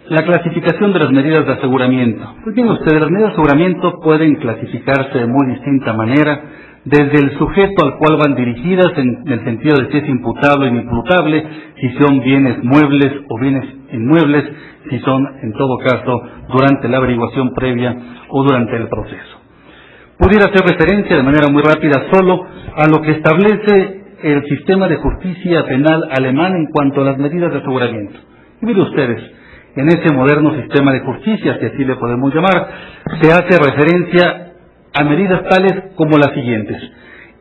[SPEAKER 4] la clasificación de las medidas de aseguramiento. Pues bien, ustedes, las medidas de aseguramiento pueden clasificarse de muy distinta manera desde el sujeto al cual van dirigidas, en el sentido de si es imputable o inimputable, si son bienes muebles o bienes inmuebles, si son, en todo caso, durante la averiguación previa o durante el proceso. Pudiera hacer referencia de manera muy rápida solo a lo que establece el sistema de justicia penal alemán en cuanto a las medidas de aseguramiento. Y miren ustedes, en ese moderno sistema de justicia, si así le podemos llamar, se hace referencia a medidas tales como las siguientes: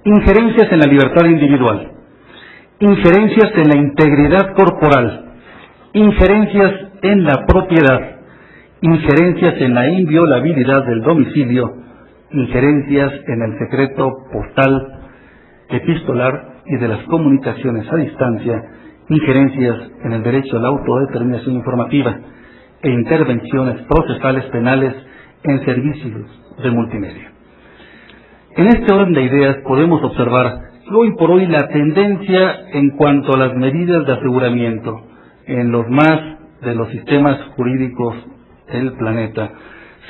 [SPEAKER 4] injerencias en la libertad individual, injerencias en la integridad corporal, injerencias en la propiedad, injerencias en la inviolabilidad del domicilio, injerencias en el secreto postal, epistolar y de las comunicaciones a distancia, injerencias en el derecho a la autodeterminación informativa e intervenciones procesales penales en servicios de multimedia. En este orden de ideas podemos observar que hoy por hoy la tendencia en cuanto a las medidas de aseguramiento en los más de los sistemas jurídicos del planeta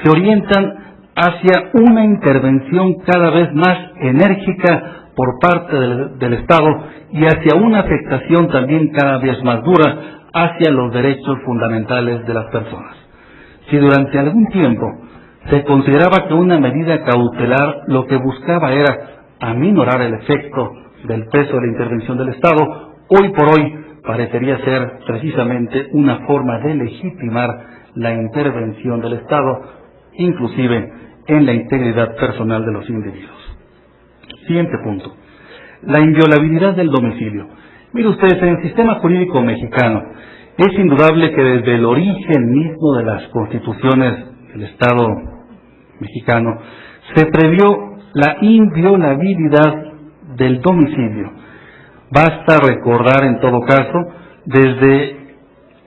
[SPEAKER 4] se orientan hacia una intervención cada vez más enérgica por parte del Estado y hacia una afectación también cada vez más dura hacia los derechos fundamentales de las personas. Si durante algún tiempo se consideraba que una medida cautelar lo que buscaba era aminorar el efecto del peso de la intervención del Estado, hoy por hoy parecería ser precisamente una forma de legitimar la intervención del Estado, inclusive en la integridad personal de los individuos. Siguiente punto: la inviolabilidad del domicilio. Mire ustedes, en el sistema jurídico mexicano es indudable que desde el origen mismo de las constituciones del Estado mexicano se previó la inviolabilidad del domicilio. Basta recordar en todo caso desde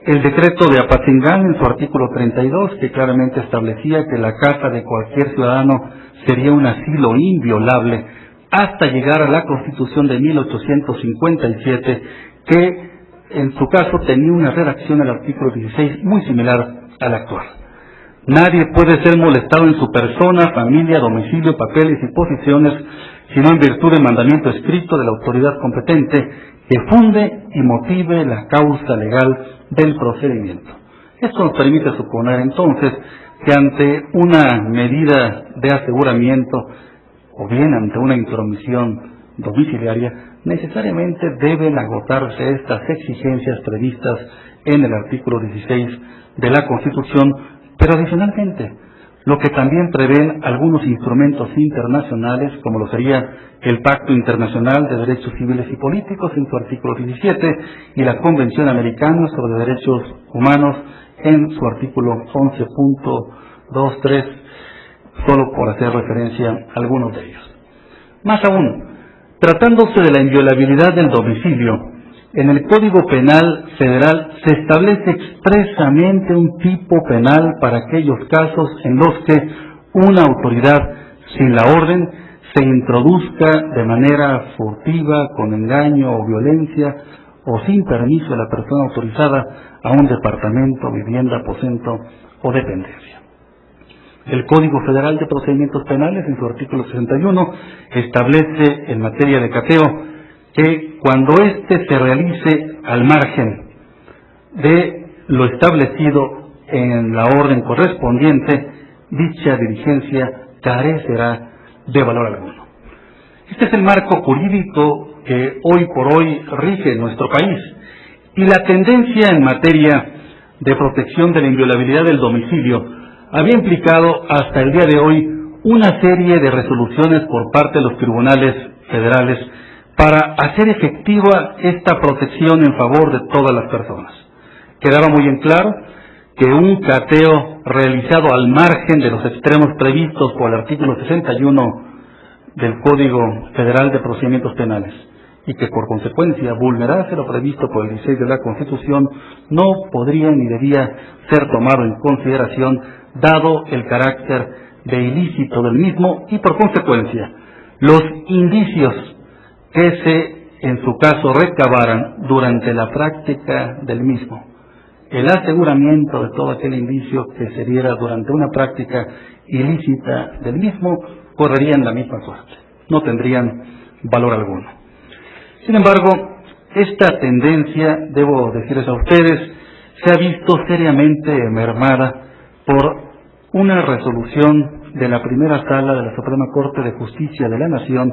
[SPEAKER 4] el decreto de Apatzingán en su artículo 32, que claramente establecía que la casa de cualquier ciudadano sería un asilo inviolable, hasta llegar a la Constitución de 1857, que en su caso tenía una redacción del artículo 16 muy similar al actual. Nadie puede ser molestado en su persona, familia, domicilio, papeles y posiciones, sino en virtud de mandamiento escrito de la autoridad competente que funde y motive la causa legal del procedimiento. Esto nos permite suponer entonces que ante una medida de aseguramiento o bien ante una intromisión domiciliaria, necesariamente deben agotarse estas exigencias previstas en el artículo 16 de la Constitución, pero adicionalmente, lo que también prevén algunos instrumentos internacionales, como lo sería el Pacto Internacional de Derechos Civiles y Políticos en su artículo 17 y la Convención Americana sobre Derechos Humanos en su artículo 11.23, solo por hacer referencia a algunos de ellos. Más aún, tratándose de la inviolabilidad del domicilio, en el Código Penal Federal se establece expresamente un tipo penal para aquellos casos en los que una autoridad, sin la orden, se introduzca de manera furtiva, con engaño o violencia, o sin permiso de la persona autorizada a un departamento, vivienda, aposento o dependencia. El Código Federal de Procedimientos Penales, en su artículo 61, establece en materia de cateo que cuando éste se realice al margen de lo establecido en la orden correspondiente, dicha diligencia carecerá de valor alguno. Este es el marco jurídico que hoy por hoy rige en nuestro país, y la tendencia en materia de protección de la inviolabilidad del domicilio había implicado hasta el día de hoy una serie de resoluciones por parte de los tribunales federales para hacer efectiva esta protección en favor de todas las personas. Quedaba muy en claro que un cateo realizado al margen de los extremos previstos por el artículo 61 del Código Federal de Procedimientos Penales y que por consecuencia vulnerase lo previsto por el 16 de la Constitución no podría ni debía ser tomado en consideración dado el carácter de ilícito del mismo y por consecuencia los indicios que en su caso recabaran durante la práctica del mismo. El aseguramiento de todo aquel indicio que se diera durante una práctica ilícita del mismo correría en la misma suerte. no tendrían valor alguno. Sin embargo, esta tendencia, debo decirles a ustedes, se ha visto seriamente mermada por una resolución de la primera sala de la Suprema Corte de Justicia de la Nación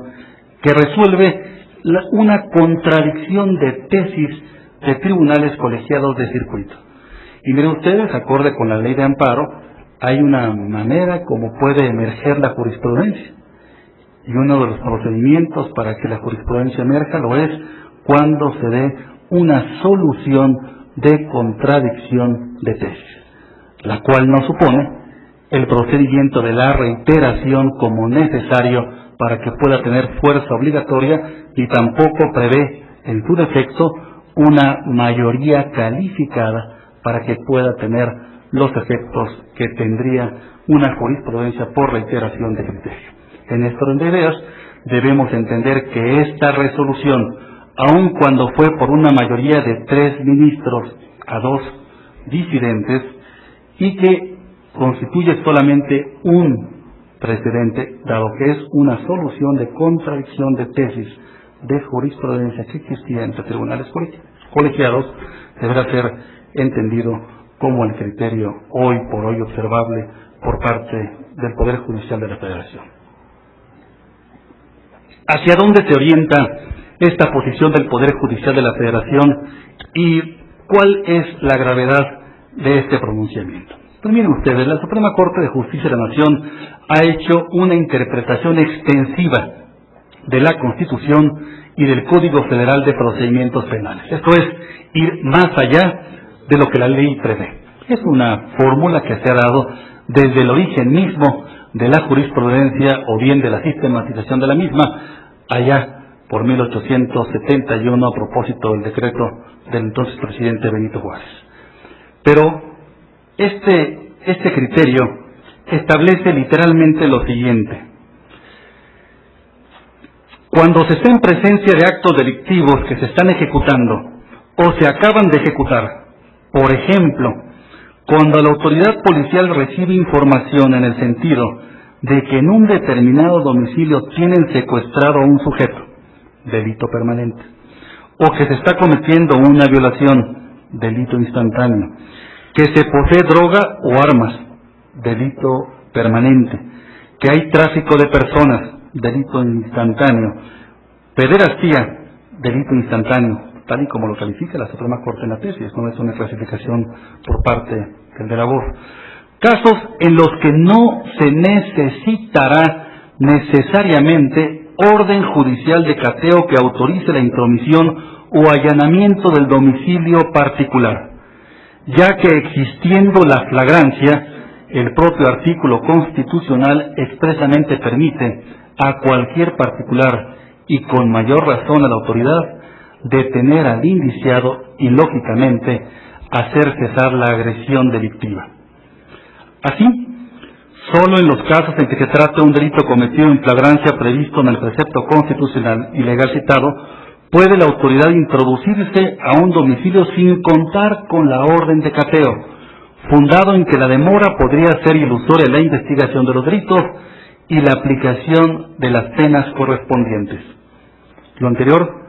[SPEAKER 4] que resuelve una contradicción de tesis de tribunales colegiados de circuito. Y miren ustedes, acorde con la ley de amparo, hay una manera como puede emerger la jurisprudencia. Y uno de los procedimientos para que la jurisprudencia emerja lo es cuando se dé una solución de contradicción de tesis, la cual no supone el procedimiento de la reiteración como necesario para que pueda tener fuerza obligatoria y tampoco prevé en su defecto una mayoría calificada para que pueda tener los efectos que tendría una jurisprudencia por reiteración de criterio. En este orden de ideas, debemos entender que esta resolución, aun cuando fue por una mayoría de 3 ministros a 2 disidentes, y que constituye solamente un precedente, dado que es una solución de contradicción de tesis de jurisprudencia que existía entre tribunales colegiados, deberá ser entendido como el criterio hoy por hoy observable por parte del Poder Judicial de la Federación. ¿Hacia dónde se orienta esta posición del Poder Judicial de la Federación y cuál es la gravedad de este pronunciamiento? Pues miren ustedes, la Suprema Corte de Justicia de la Nación ha hecho una interpretación extensiva de la Constitución y del Código Federal de Procedimientos Penales. Esto es, ir más allá de lo que la ley prevé. Es una fórmula que se ha dado desde el origen mismo de la jurisprudencia o bien de la sistematización de la misma, allá por 1871 a propósito del decreto del entonces presidente Benito Juárez. Pero este criterio establece literalmente lo siguiente: cuando se está en presencia de actos delictivos que se están ejecutando o se acaban de ejecutar, por ejemplo, cuando la autoridad policial recibe información en el sentido de que en un determinado domicilio tienen secuestrado a un sujeto, delito permanente, o que se está cometiendo una violación, delito instantáneo, que se posee droga o armas, delito permanente, que hay tráfico de personas, delito instantáneo, pederastía, delito instantáneo, tal y como lo califica la Suprema Corte en la tesis, no es una clasificación por parte de la voz. Casos en los que no se necesitará necesariamente orden judicial de cateo que autorice la intromisión o allanamiento del domicilio particular, ya que existiendo la flagrancia, el propio artículo constitucional expresamente permite a cualquier particular y con mayor razón a la autoridad detener al indiciado y lógicamente hacer cesar la agresión delictiva. Así, solo en los casos en que se trate de un delito cometido en flagrancia previsto en el precepto constitucional y legal citado, puede la autoridad introducirse a un domicilio sin contar con la orden de cateo, fundado en que la demora podría ser ilusoria en la investigación de los delitos y la aplicación de las penas correspondientes. Lo anterior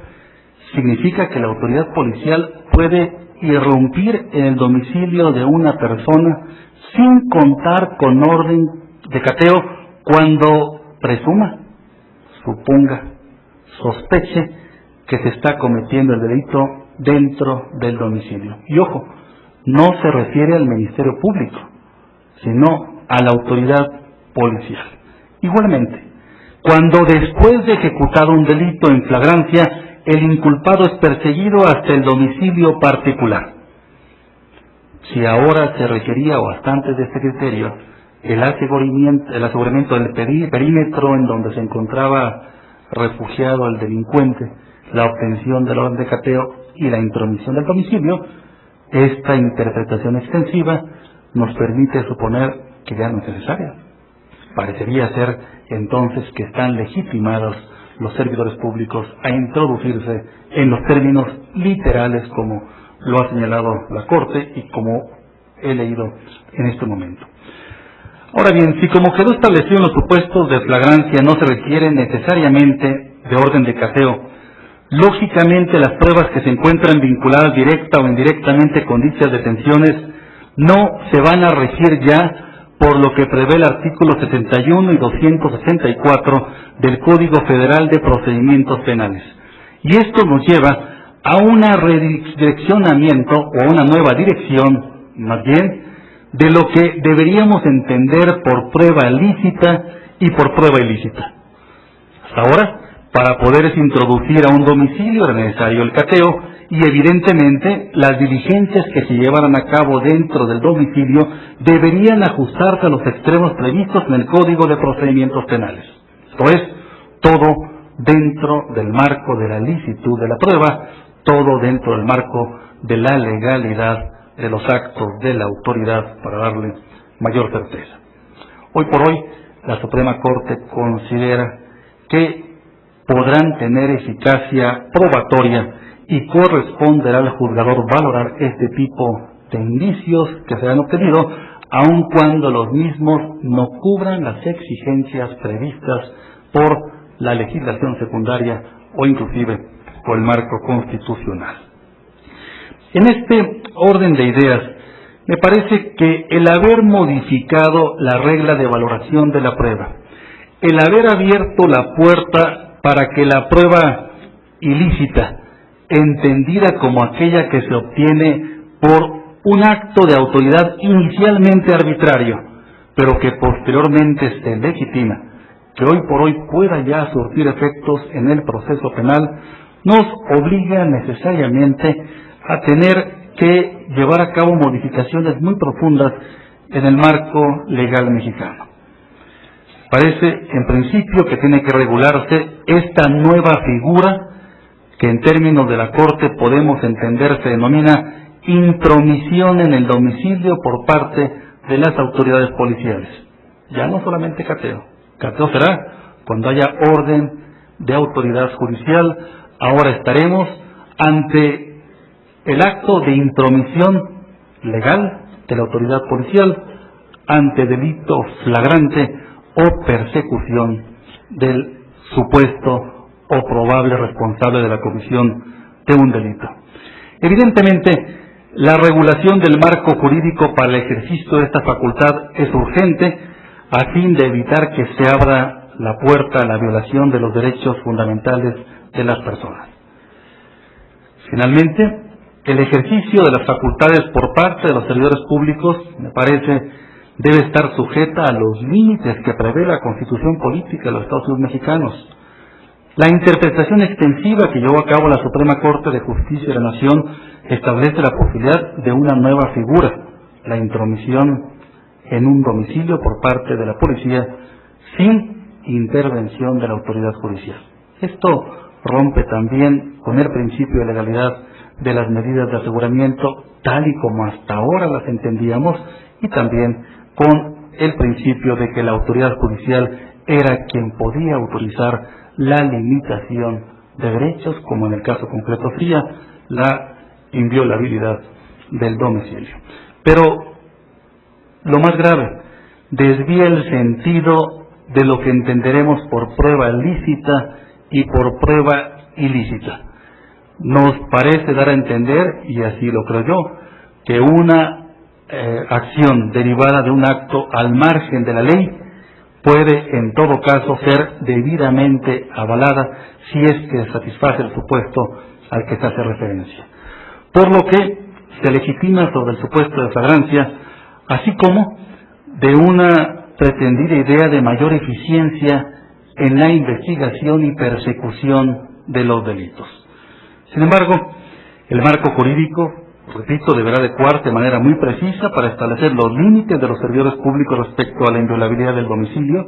[SPEAKER 4] significa que la autoridad policial puede irrumpir en el domicilio de una persona sin contar con orden de cateo cuando presuma, suponga, sospeche que se está cometiendo el delito dentro del domicilio. Y ojo, no se refiere al Ministerio Público, sino a la autoridad policial. Igualmente, cuando después de ejecutado un delito en flagrancia, el inculpado es perseguido hasta el domicilio particular. Si ahora se requería, o hasta antes de este criterio, el aseguramiento del perímetro en donde se encontraba refugiado el delincuente, la obtención del orden de cateo y la intromisión del domicilio, esta interpretación extensiva nos permite suponer que ya no es necesaria. Parecería ser entonces que están legitimados los servidores públicos a introducirse en los términos literales como lo ha señalado la Corte y como he leído en este momento. Ahora bien, si como quedó establecido en los supuestos de flagrancia no se requiere necesariamente de orden de cateo, lógicamente las pruebas que se encuentran vinculadas directa o indirectamente con dichas detenciones no se van a regir ya por lo que prevé el artículo 61 y 264 del Código Federal de Procedimientos Penales. Y esto nos lleva a un redireccionamiento o a una nueva dirección, más bien, de lo que deberíamos entender por prueba lícita y por prueba ilícita. Hasta ahora, para poderse introducir a un domicilio era necesario el cateo y evidentemente las diligencias que se llevaran a cabo dentro del domicilio deberían ajustarse a los extremos previstos en el Código de Procedimientos Penales. Esto es, todo dentro del marco de la licitud de la prueba, todo dentro del marco de la legalidad de los actos de la autoridad para darle mayor certeza. Hoy por hoy, la Suprema Corte considera que podrán tener eficacia probatoria y corresponderá al juzgador valorar este tipo de indicios que se han obtenido, aun cuando los mismos no cubran las exigencias previstas por la legislación secundaria o inclusive por el marco constitucional. En este orden de ideas, me parece que el haber modificado la regla de valoración de la prueba, el haber abierto la puerta para que la prueba ilícita, entendida como aquella que se obtiene por un acto de autoridad inicialmente arbitrario, pero que posteriormente se legitima, que hoy por hoy pueda ya surtir efectos en el proceso penal, nos obliga necesariamente a tener que llevar a cabo modificaciones muy profundas en el marco legal mexicano. Parece, en principio, que tiene que regularse esta nueva figura que en términos de la Corte podemos entender se denomina intromisión en el domicilio por parte de las autoridades policiales. Ya no solamente cateo. Cateo será cuando haya orden de autoridad judicial. Ahora estaremos ante el acto de intromisión legal de la autoridad policial ante delito flagrante o persecución del supuesto o probable responsable de la comisión de un delito. Evidentemente, la regulación del marco jurídico para el ejercicio de esta facultad es urgente a fin de evitar que se abra la puerta a la violación de los derechos fundamentales de las personas. Finalmente, el ejercicio de las facultades por parte de los servidores públicos, me parece, debe estar sujeta a los límites que prevé la Constitución Política de los Estados Unidos mexicanos. La interpretación extensiva que llevó a cabo la Suprema Corte de Justicia de la Nación establece la posibilidad de una nueva figura, la intromisión en un domicilio por parte de la policía sin intervención de la autoridad judicial. Esto rompe también con el principio de legalidad de las medidas de aseguramiento tal y como hasta ahora las entendíamos y también con el principio de que la autoridad judicial era quien podía autorizar la limitación de derechos, como en el caso concreto sería la inviolabilidad del domicilio. Pero lo más grave, desvía el sentido de lo que entenderemos por prueba lícita y por prueba ilícita. Nos parece dar a entender, y así lo creo yo, que una acción derivada de un acto al margen de la ley puede en todo caso ser debidamente avalada si es que satisface el supuesto al que se hace referencia. Por lo que se legitima sobre el supuesto de flagrancia, así como de una pretendida idea de mayor eficiencia en la investigación y persecución de los delitos. Sin embargo, el marco jurídico, repito, deberá adecuarse de manera muy precisa para establecer los límites de los servidores públicos respecto a la inviolabilidad del domicilio,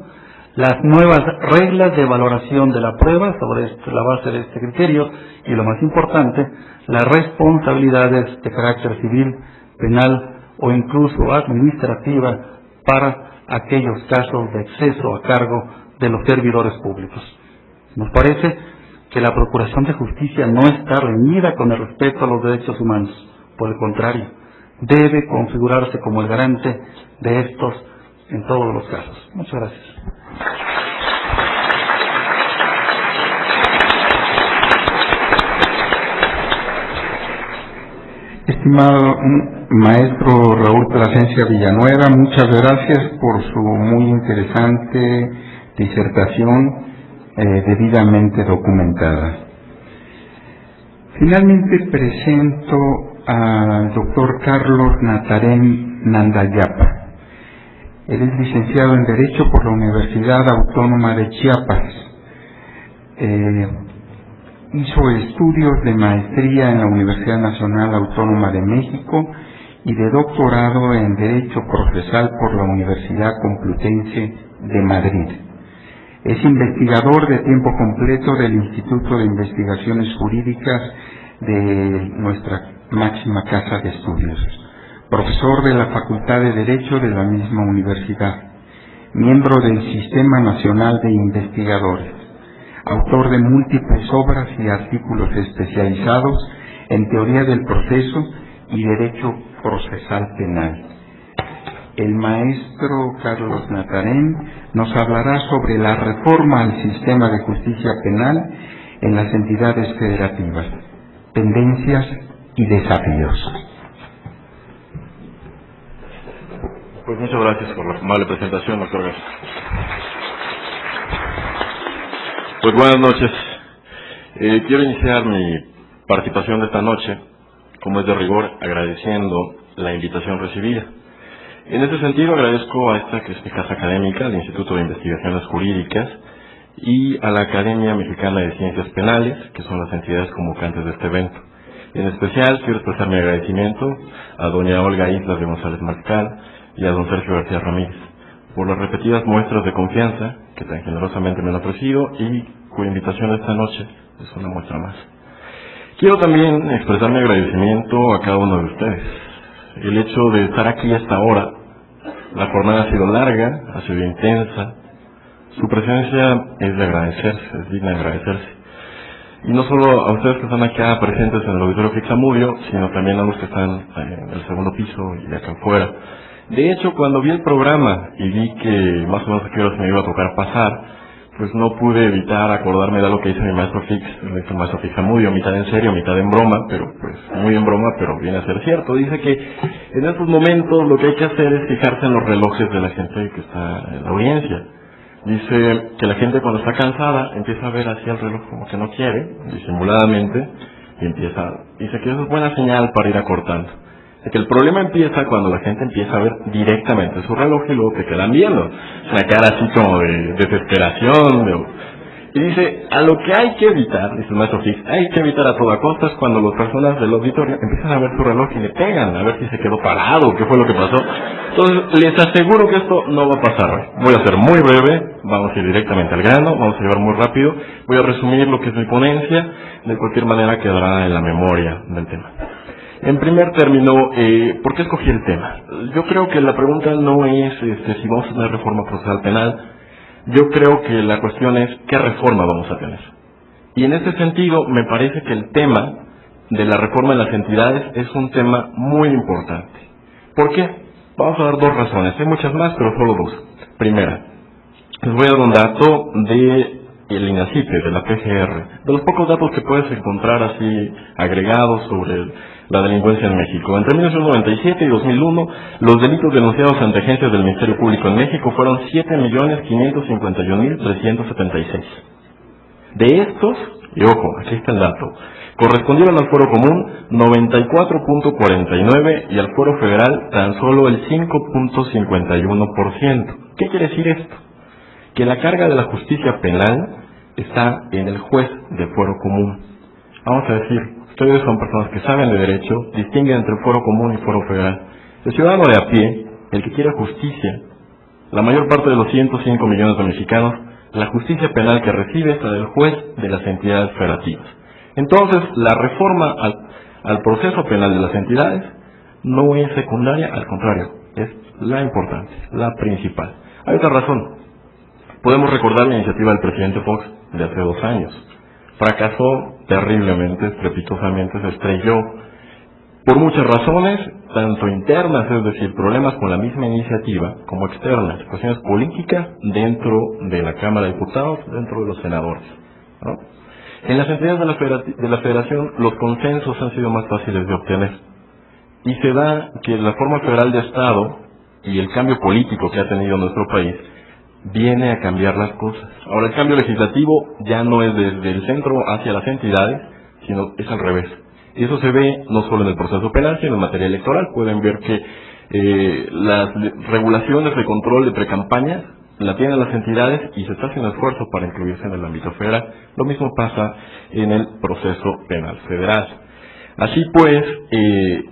[SPEAKER 4] las nuevas reglas de valoración de la prueba sobre la base de este criterio y, lo más importante, las responsabilidades de carácter civil, penal o incluso administrativa para aquellos casos de exceso a cargo de los servidores públicos. Nos parece que la Procuración de Justicia no está reñida con el respeto a los derechos humanos. Por el contrario, debe configurarse como el garante de estos en todos los casos. Muchas gracias.
[SPEAKER 1] Estimado maestro Raúl Plasencia Villanueva, muchas gracias por su muy interesante disertación debidamente documentada. Finalmente presento al doctor Carlos Natarén Nandayapa. Él es licenciado en Derecho por la Universidad Autónoma de Chiapas. Hizo estudios de maestría en la Universidad Nacional Autónoma de México y de doctorado en Derecho Procesal por la Universidad Complutense de Madrid. Es investigador de tiempo completo del Instituto de Investigaciones Jurídicas de nuestra máxima casa de estudios, profesor de la Facultad de Derecho de la misma universidad, miembro del Sistema Nacional de Investigadores, autor de múltiples obras y artículos especializados en teoría del proceso y derecho procesal penal. El maestro Carlos Natarén nos hablará sobre la reforma al sistema de justicia penal en las entidades federativas, tendencias y desafíos.
[SPEAKER 5] Pues muchas gracias por la amable presentación, doctor Garza. Pues buenas noches. Quiero iniciar mi participación de esta noche, como es de rigor, agradeciendo la invitación recibida. En ese sentido, agradezco a esta que es mi casa académica, al Instituto de Investigaciones Jurídicas, y a la Academia Mexicana de Ciencias Penales, que son las entidades convocantes de este evento. En especial, quiero expresar mi agradecimiento a doña Olga Islas de González Marcal y a don Sergio García Ramírez por las repetidas muestras de confianza que tan generosamente me han ofrecido y cuya invitación esta noche es una muestra más. Quiero también expresar mi agradecimiento a cada uno de ustedes. El hecho de estar aquí hasta ahora, la jornada ha sido larga, ha sido intensa. Su presencia es de agradecerse, es digna de agradecerse. Y no solo a ustedes que están acá presentes en el auditorio Fixamudio, sino también a los que están en el segundo piso y de acá afuera. De hecho, cuando vi el programa y vi que más o menos a qué horas me iba a tocar pasar, pues no pude evitar acordarme de algo que dice mi maestro Fixamudio, mitad en serio, mitad en broma, pero pues muy en broma, pero viene a ser cierto. Dice que en estos momentos lo que hay que hacer es fijarse en los relojes de la gente que está en la audiencia. Dice que la gente cuando está cansada empieza a ver hacia el reloj como que no quiere, disimuladamente, y dice que eso es buena señal para ir acortando. De que el problema empieza cuando la gente empieza a ver directamente su reloj y luego te quedan viendo. Una cara así como de desesperación. Y dice, a lo que hay que evitar, dice el maestro Fix, hay que evitar a toda costa es cuando las personas del auditorio empiezan a ver su reloj y le pegan, a ver si se quedó parado o qué fue lo que pasó. Entonces, les aseguro que esto no va a pasar hoy. Voy a ser muy breve, vamos a ir directamente al grano, vamos a llevar muy rápido. Voy a resumir lo que es mi ponencia, de cualquier manera quedará en la memoria del tema. En primer término, ¿por qué escogí el tema? Yo creo que la pregunta no es si vamos a tener reforma procesal penal. Yo creo que la cuestión es ¿qué reforma vamos a tener? Y en este sentido, me parece que el tema de la reforma de las entidades es un tema muy importante. ¿Por qué? Vamos a dar dos razones. Hay muchas más, pero solo dos. Primera, les voy a dar un dato del INACIPE, de la PGR, de los pocos datos que puedes encontrar así agregados sobre la delincuencia en México. Entre 1997 y 2001, los delitos denunciados ante agencias del Ministerio Público en México fueron 7.551.376. De estos, y ojo, aquí está el dato, correspondieron al fuero común 94.49 y al fuero federal tan solo el 5.51%. ¿Qué quiere decir esto? Que la carga de la justicia penal está en el juez de fuero común. Vamos a decir, ustedes son personas que saben de derecho, distinguen entre fuero común y fuero federal. El ciudadano de a pie, el que quiere justicia, la mayor parte de los 105 millones de mexicanos, la justicia penal que recibe es la del juez de las entidades federativas. Entonces, la reforma al proceso penal de las entidades no es secundaria, al contrario, es la importante, la principal. Hay otra razón. Podemos recordar la iniciativa del presidente Fox de hace 2 años. Fracasó terriblemente, estrepitosamente, se estrelló por muchas razones, tanto internas, es decir, problemas con la misma iniciativa, como externas, cuestiones políticas dentro de la Cámara de Diputados, dentro de los senadores, ¿no? En las entidades de la Federación, los consensos han sido más fáciles de obtener. Y se da que la forma federal de Estado y el cambio político que ha tenido nuestro país viene a cambiar las cosas. Ahora, el cambio legislativo ya no es desde el centro hacia las entidades, sino es al revés. Y eso se ve no solo en el proceso penal, sino en materia electoral. Pueden ver que las regulaciones de control de precampañas la tienen las entidades y se está haciendo esfuerzo para incluirse en el ámbito federal. Lo mismo pasa en el proceso penal federal. Así pues,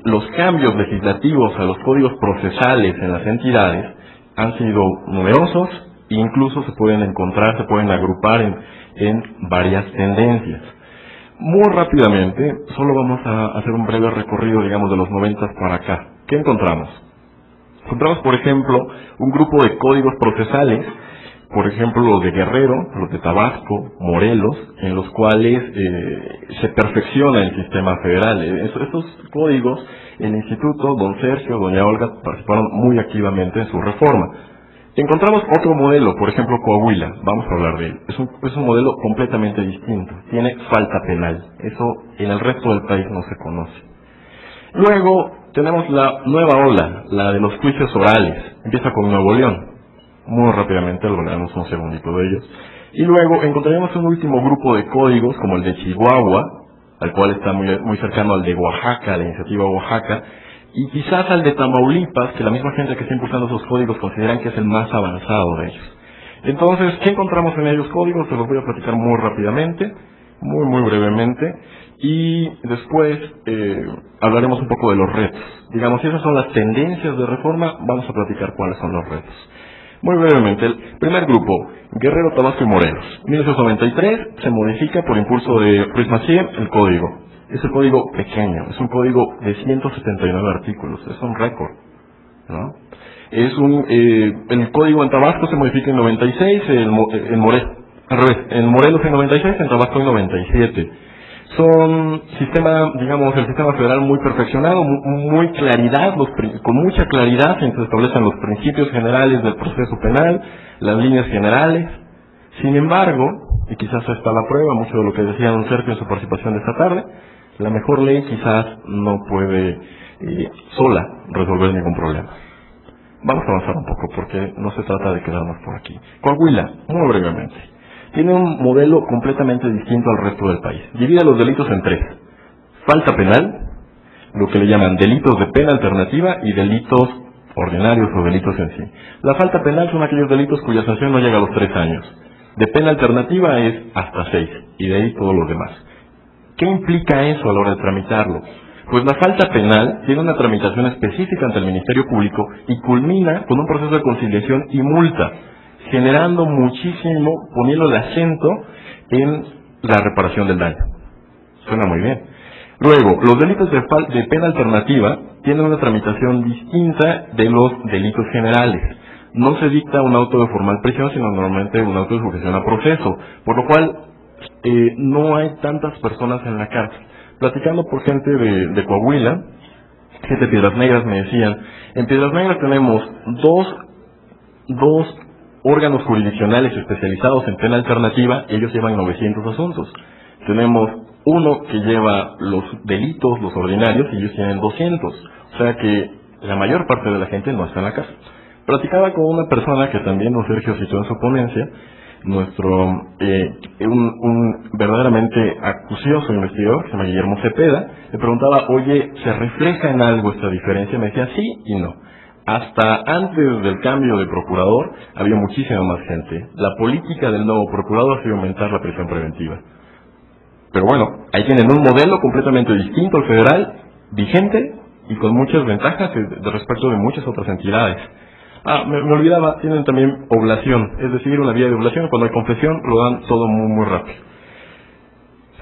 [SPEAKER 5] los cambios legislativos a los códigos procesales en las entidades han sido numerosos e incluso se pueden encontrar, se pueden agrupar en varias tendencias. Muy rápidamente, solo vamos a hacer un breve recorrido, digamos, de los 90 para acá. ¿Qué encontramos? Encontramos, por ejemplo, un grupo de códigos procesales, por ejemplo, los de Guerrero, los de Tabasco, Morelos, en los cuales se perfecciona el sistema federal. Estos códigos, el Instituto, don Sergio, doña Olga, participaron muy activamente en su reforma. Encontramos otro modelo, por ejemplo, Coahuila, vamos a hablar de él. Es un modelo completamente distinto, tiene falta penal. Eso en el resto del país no se conoce. Luego tenemos la nueva ola, la de los juicios orales. Empieza con Nuevo León. Muy rápidamente hablaremos un segundito de ellos. Y luego encontraremos un último grupo de códigos, como el de Chihuahua, al cual está muy cercano al de Oaxaca, la iniciativa Oaxaca, y quizás al de Tamaulipas, que la misma gente que está impulsando esos códigos consideran que es el más avanzado de ellos. Entonces, ¿qué encontramos en ellos códigos? Se los voy a platicar muy rápidamente, muy brevemente, y después hablaremos un poco de los retos. Digamos, si esas son las tendencias de reforma, vamos a platicar cuáles son los retos. Muy brevemente, el primer grupo, Guerrero, Tabasco y Morelos. 1993 se modifica por impulso de Ruiz Massieu el código. Es el código pequeño, es un código de 179 artículos, es un récord, ¿no? El código en Tabasco se modifica en 96, en Morelos en 96, en Tabasco en 97. Son el sistema federal muy perfeccionado, muy claridad, con mucha claridad se establecen los principios generales del proceso penal, las líneas generales. Sin embargo, y quizás está la prueba, mucho de lo que decía don Sergio en su participación de esta tarde, la mejor ley quizás no puede sola resolver ningún problema. Vamos a avanzar un poco porque no se trata de quedarnos por aquí. Coahuila, muy brevemente, tiene un modelo completamente distinto al resto del país. Divide los delitos en tres: falta penal, lo que le llaman delitos de pena alternativa y delitos ordinarios o delitos en sí. La falta penal son aquellos delitos cuya sanción no llega a los 3 años. De pena alternativa es hasta 6 y de ahí todos los demás. ¿Qué implica eso a la hora de tramitarlo? Pues la falta penal tiene una tramitación específica ante el Ministerio Público y culmina con un proceso de conciliación y multa, generando muchísimo, poniendo el acento en la reparación del daño. Suena muy bien. Luego, los delitos de pena alternativa tienen una tramitación distinta de los delitos generales. No se dicta un auto de formal prisión, sino normalmente un auto de sujeción a proceso, por lo cual no hay tantas personas en la cárcel. Platicando por gente de Coahuila, gente de Piedras Negras, me decían, en Piedras Negras tenemos dos órganos jurisdiccionales especializados en pena alternativa, y ellos llevan 900 asuntos. Tenemos uno que lleva los delitos, los ordinarios, y ellos tienen 200. O sea que la mayor parte de la gente no está en la cárcel. Platicaba con una persona que también don Sergio citó en su ponencia, un verdaderamente acucioso investigador, que se llama Guillermo Cepeda. Le preguntaba, oye, ¿se refleja en algo esta diferencia? Me decía sí y no. Hasta antes del cambio de procurador había muchísima más gente. La política del nuevo procurador ha sido aumentar la prisión preventiva. Pero bueno, ahí tienen un modelo completamente distinto al federal, vigente y con muchas ventajas de respecto de muchas otras entidades. Me olvidaba, tienen también oblación, es decir, una vía de oblación. Cuando hay confesión lo dan todo muy rápido.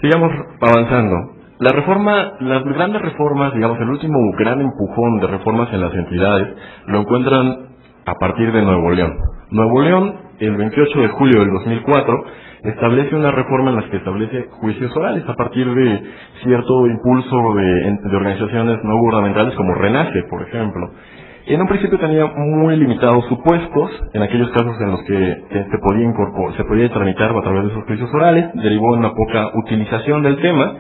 [SPEAKER 5] Sigamos avanzando. Las grandes reformas, digamos, el último gran empujón de reformas en las entidades lo encuentran a partir de Nuevo León. Nuevo León el 28 de julio del 2004, establece una reforma en la que establece juicios orales a partir de cierto impulso de organizaciones no gubernamentales como RENACE, por ejemplo. En un principio tenía muy limitados supuestos en aquellos casos en los que se podía tramitar a través de esos juicios orales, derivó en una poca utilización del tema,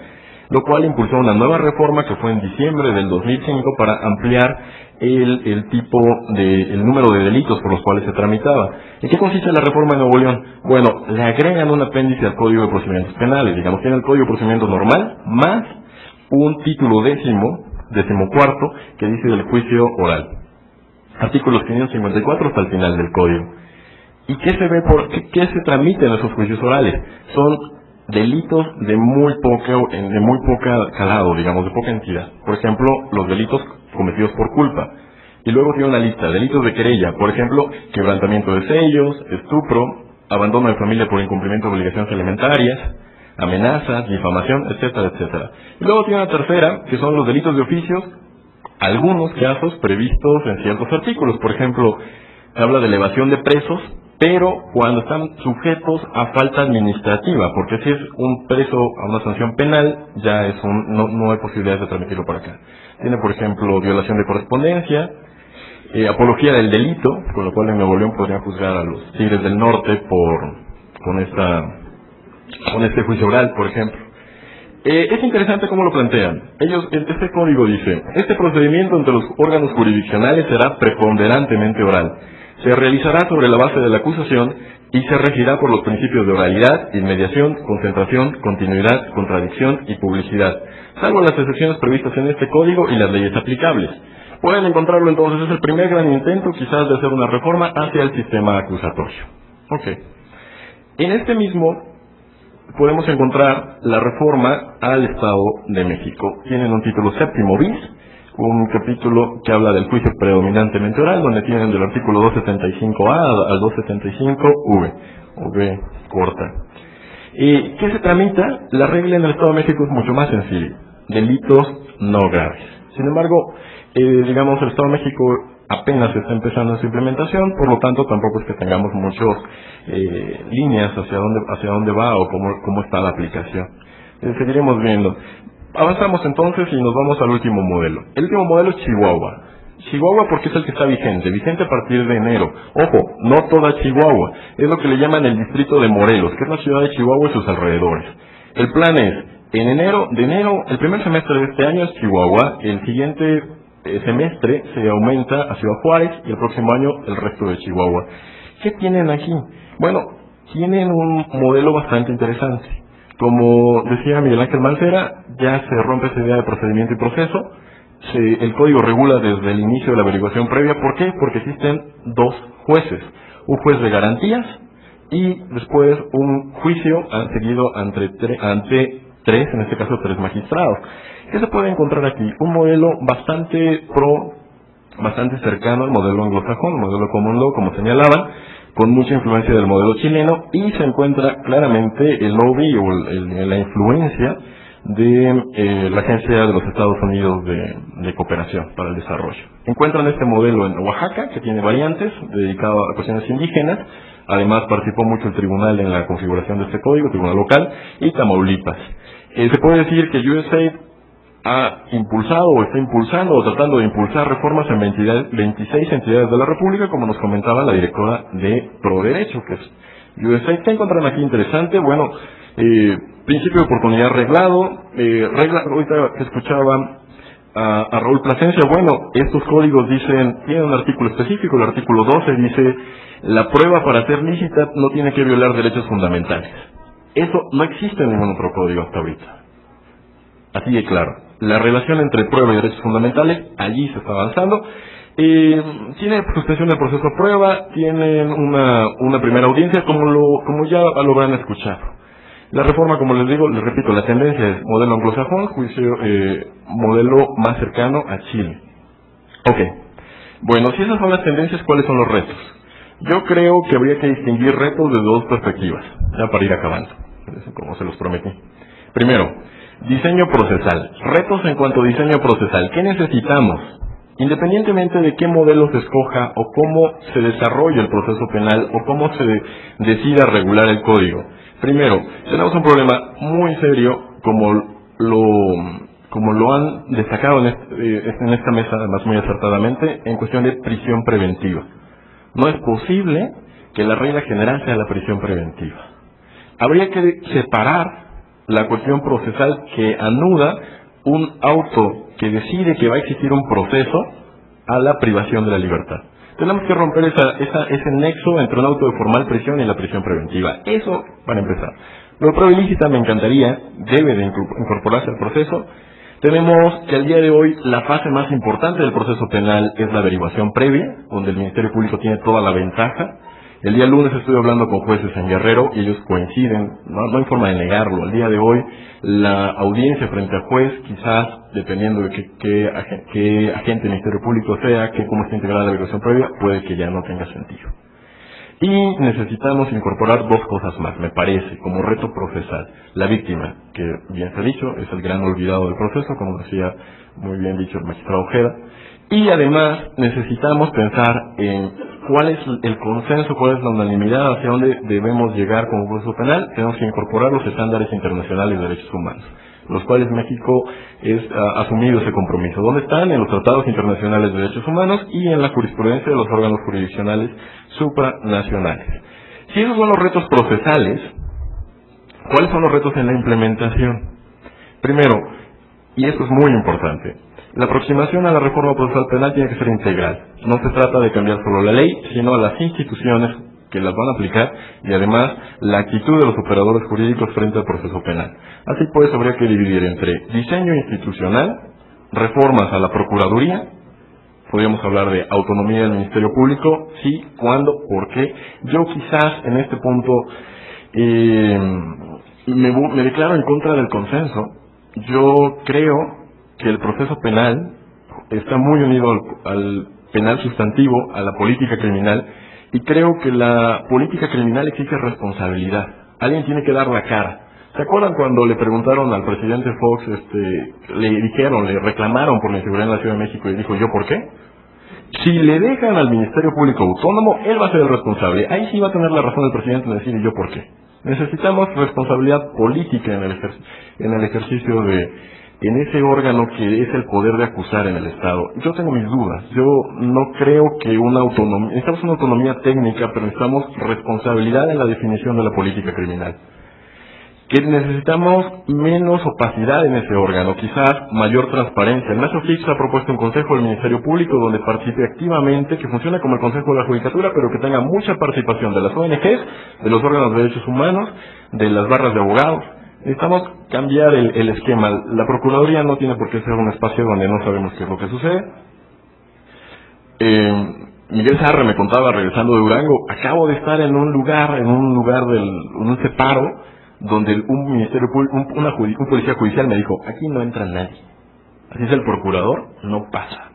[SPEAKER 5] lo cual impulsó una nueva reforma que fue en diciembre del 2005 para ampliar el número de delitos por los cuales se tramitaba. ¿En qué consiste la reforma de Nuevo León? Bueno, le agregan un apéndice al Código de Procedimientos Penales, digamos, tiene el Código de Procedimientos normal, más un título decimocuarto, que dice del juicio oral. Artículos 554 hasta el final del Código. ¿Y qué se ve qué se tramita en esos juicios orales? Son delitos de muy poca calado, digamos, de poca entidad. Por ejemplo, los delitos cometidos por culpa. Y luego tiene una lista de delitos de querella, por ejemplo, quebrantamiento de sellos, estupro, abandono de familia por incumplimiento de obligaciones alimentarias, amenazas, difamación, etcétera, etcétera. Y luego tiene una tercera, que son los delitos de oficios, algunos casos previstos en ciertos artículos. Por ejemplo, habla de elevación de presos, pero cuando están sujetos a falta administrativa, porque si es un preso a una sanción penal, ya es no hay posibilidades de transmitirlo para acá. Tiene, por ejemplo, violación de correspondencia, apología del delito, con lo cual en Nuevo León podrían juzgar a los Tigres del Norte con este juicio oral, por ejemplo. Es interesante cómo lo plantean. Este código dice: este procedimiento entre los órganos jurisdiccionales será preponderantemente oral. Se realizará sobre la base de la acusación y se regirá por los principios de oralidad, inmediación, concentración, continuidad, contradicción y publicidad, salvo las excepciones previstas en este código y las leyes aplicables. Pueden encontrarlo entonces, es el primer gran intento quizás de hacer una reforma hacia el sistema acusatorio. Ok. En este mismo podemos encontrar la reforma al Estado de México. Tienen un título séptimo bis, un capítulo que habla del juicio predominantemente oral, donde tienen del artículo 275A al 275V, o V corta. ¿Qué se tramita? La regla en el Estado de México es mucho más sencilla: delitos no graves. Sin embargo, digamos, el Estado de México apenas está empezando en su implementación, por lo tanto tampoco es que tengamos muchas líneas hacia dónde va o cómo está la aplicación. Seguiremos viendo. Avanzamos entonces y nos vamos al último modelo. El último modelo es Chihuahua. Chihuahua porque es el que está vigente a partir de enero. Ojo, no toda Chihuahua, es lo que le llaman el distrito de Morelos, que es la ciudad de Chihuahua y sus alrededores. El plan es, el primer semestre de este año es Chihuahua, el siguiente semestre se aumenta a Ciudad Juárez y el próximo año el resto de Chihuahua. ¿Qué tienen aquí? Bueno, tienen un modelo bastante interesante. Como decía Miguel Ángel Mancera, ya se rompe esa idea de procedimiento y proceso. El código regula desde el inicio de la averiguación previa. ¿Por qué? Porque existen dos jueces. Un juez de garantías y después un juicio seguido ante tres, en este caso 3 magistrados. ¿Qué se puede encontrar aquí? Un modelo bastante cercano al modelo anglosajón, el modelo common law, como señalaban, con mucha influencia del modelo chileno, y se encuentra claramente el lobby o la influencia de la Agencia de los Estados Unidos de Cooperación para el Desarrollo. Encuentran este modelo en Oaxaca, que tiene variantes, dedicado a cuestiones indígenas. Además participó mucho el tribunal en la configuración de este código, tribunal local, y Tamaulipas. Se puede decir que USAID ha impulsado o está impulsando o tratando de impulsar reformas en 26 entidades de la República, como nos comentaba la directora de ProDerecho, que es USAID. ¿Qué encuentran aquí interesante? Bueno, principio de oportunidad arreglado, ahorita que escuchaba a Raúl Plasencia, bueno, estos códigos tienen un artículo específico, el artículo 12 dice: la prueba para ser lícita no tiene que violar derechos fundamentales. Eso no existe en ningún otro código hasta ahorita. Así de claro. La relación entre prueba y derechos fundamentales, allí se está avanzando. Tiene suspensión del proceso de prueba, tienen una primera audiencia, como ya logran escuchar. La reforma, como les digo, les repito, la tendencia es modelo anglosajón, modelo más cercano a Chile. Ok. Bueno, si esas son las tendencias, ¿cuáles son los retos? Yo creo que habría que distinguir retos desde dos perspectivas, ya para ir acabando, como se los prometí. Primero, diseño procesal. Retos en cuanto a diseño procesal. ¿Qué necesitamos? independientemente de qué modelo se escoja o cómo se desarrolle el proceso penal o cómo se decida regular el código. Primero, tenemos un problema muy serio, como lo han destacado en esta mesa, además muy acertadamente, en cuestión de prisión preventiva. No es posible que la regla general sea la prisión preventiva. Habría que separar la cuestión procesal que anuda un auto que decide que va a existir un proceso a la privación de la libertad. Tenemos que romper ese nexo entre un auto de formal prisión y la prisión preventiva. Eso para empezar. La prueba ilícita me encantaría, debe de incorporarse al proceso. Tenemos que al día de hoy la fase más importante del proceso penal es la averiguación previa, donde el Ministerio Público tiene toda la ventaja. El día lunes estuve hablando con jueces en Guerrero y ellos coinciden, no hay forma de negarlo. Al día de hoy la audiencia frente a juez, quizás dependiendo de qué agente del Ministerio Público sea, cómo está integrada la averiguación previa, puede que ya no tenga sentido. Y necesitamos incorporar dos cosas más, me parece, como reto procesal. La víctima, que bien se ha dicho, es el gran olvidado del proceso, como decía muy bien dicho el magistrado Ojeda. Y además necesitamos pensar en cuál es el consenso, cuál es la unanimidad, hacia dónde debemos llegar como proceso penal. Tenemos que incorporar los estándares internacionales de derechos humanos, los cuales México ha asumido ese compromiso. ¿Dónde están? En los tratados internacionales de derechos humanos y en la jurisprudencia de los órganos jurisdiccionales supranacionales. Si esos son los retos procesales, ¿cuáles son los retos en la implementación? Primero, y esto es muy importante, la aproximación a la reforma procesal penal tiene que ser integral. No se trata de cambiar solo la ley, sino a las instituciones que las van a aplicar y además la actitud de los operadores jurídicos frente al proceso penal. Así pues, habría que dividir entre diseño institucional, reformas a la Procuraduría, podríamos hablar de autonomía del Ministerio Público, sí, cuándo, por qué. Yo quizás en este punto me declaro en contra del consenso. Yo creo que el proceso penal está muy unido al penal sustantivo, a la política criminal, y creo que la política criminal exige responsabilidad. Alguien tiene que dar la cara. ¿Se acuerdan cuando le preguntaron al presidente Fox, le reclamaron por la inseguridad en la Ciudad de México y dijo, ¿yo por qué? Si le dejan al Ministerio Público autónomo, él va a ser el responsable. Ahí sí va a tener la razón el presidente de decir, ¿y yo por qué? Necesitamos responsabilidad política en el ejercicio en ese órgano que es el poder de acusar en el Estado. Yo tengo mis dudas. Yo no creo que necesitamos una autonomía técnica, pero necesitamos responsabilidad en la definición de la política criminal. Que necesitamos menos opacidad en ese órgano, quizás mayor transparencia. El maestro Fix ha propuesto un consejo del Ministerio Público donde participe activamente, que funcione como el Consejo de la Judicatura, pero que tenga mucha participación de las ONGs, de los órganos de derechos humanos, de las barras de abogados. Necesitamos cambiar el esquema. La Procuraduría no tiene por qué ser un espacio donde no sabemos qué es lo que sucede. Miguel Sarre me contaba, regresando de Durango, acabo de estar en un separo, donde un policía judicial me dijo, aquí no entra nadie. Así es el procurador, no pasa.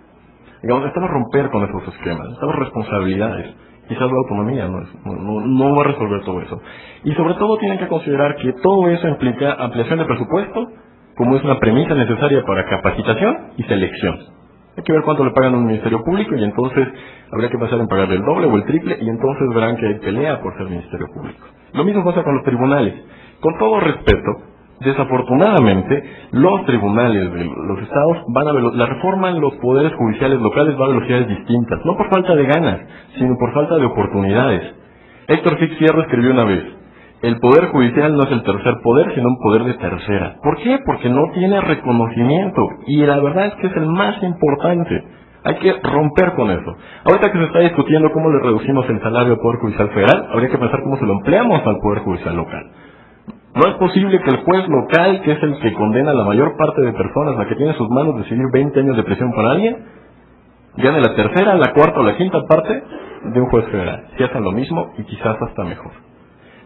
[SPEAKER 5] Digamos, necesitamos romper con esos esquemas, necesitamos responsabilidades. Quizás la autonomía no va a resolver todo eso. Y sobre todo tienen que considerar que todo eso implica ampliación de presupuesto, como es una premisa necesaria para capacitación y selección. Hay que ver cuánto le pagan a un Ministerio Público y entonces habría que pasar en pagarle el doble o el triple y entonces verán que hay pelea por ser Ministerio Público. Lo mismo pasa con los tribunales. Con todo respeto, desafortunadamente, los tribunales de los estados la reforma en los poderes judiciales locales va a velocidades distintas, no por falta de ganas, sino por falta de oportunidades. Héctor Fix Fierro escribió una vez, el poder judicial no es el tercer poder, sino un poder de tercera. ¿Por qué? Porque no tiene reconocimiento, y la verdad es que es el más importante. Hay que romper con eso. Ahorita que se está discutiendo cómo le reducimos el salario al Poder Judicial Federal, habría que pensar cómo se lo empleamos al Poder Judicial Local. No es posible que el juez local, que es el que condena a la mayor parte de personas, la que tiene en sus manos decidir 20 años de prisión para alguien, gane la tercera, la cuarta o la quinta parte de un juez federal. Si hacen lo mismo y quizás hasta mejor.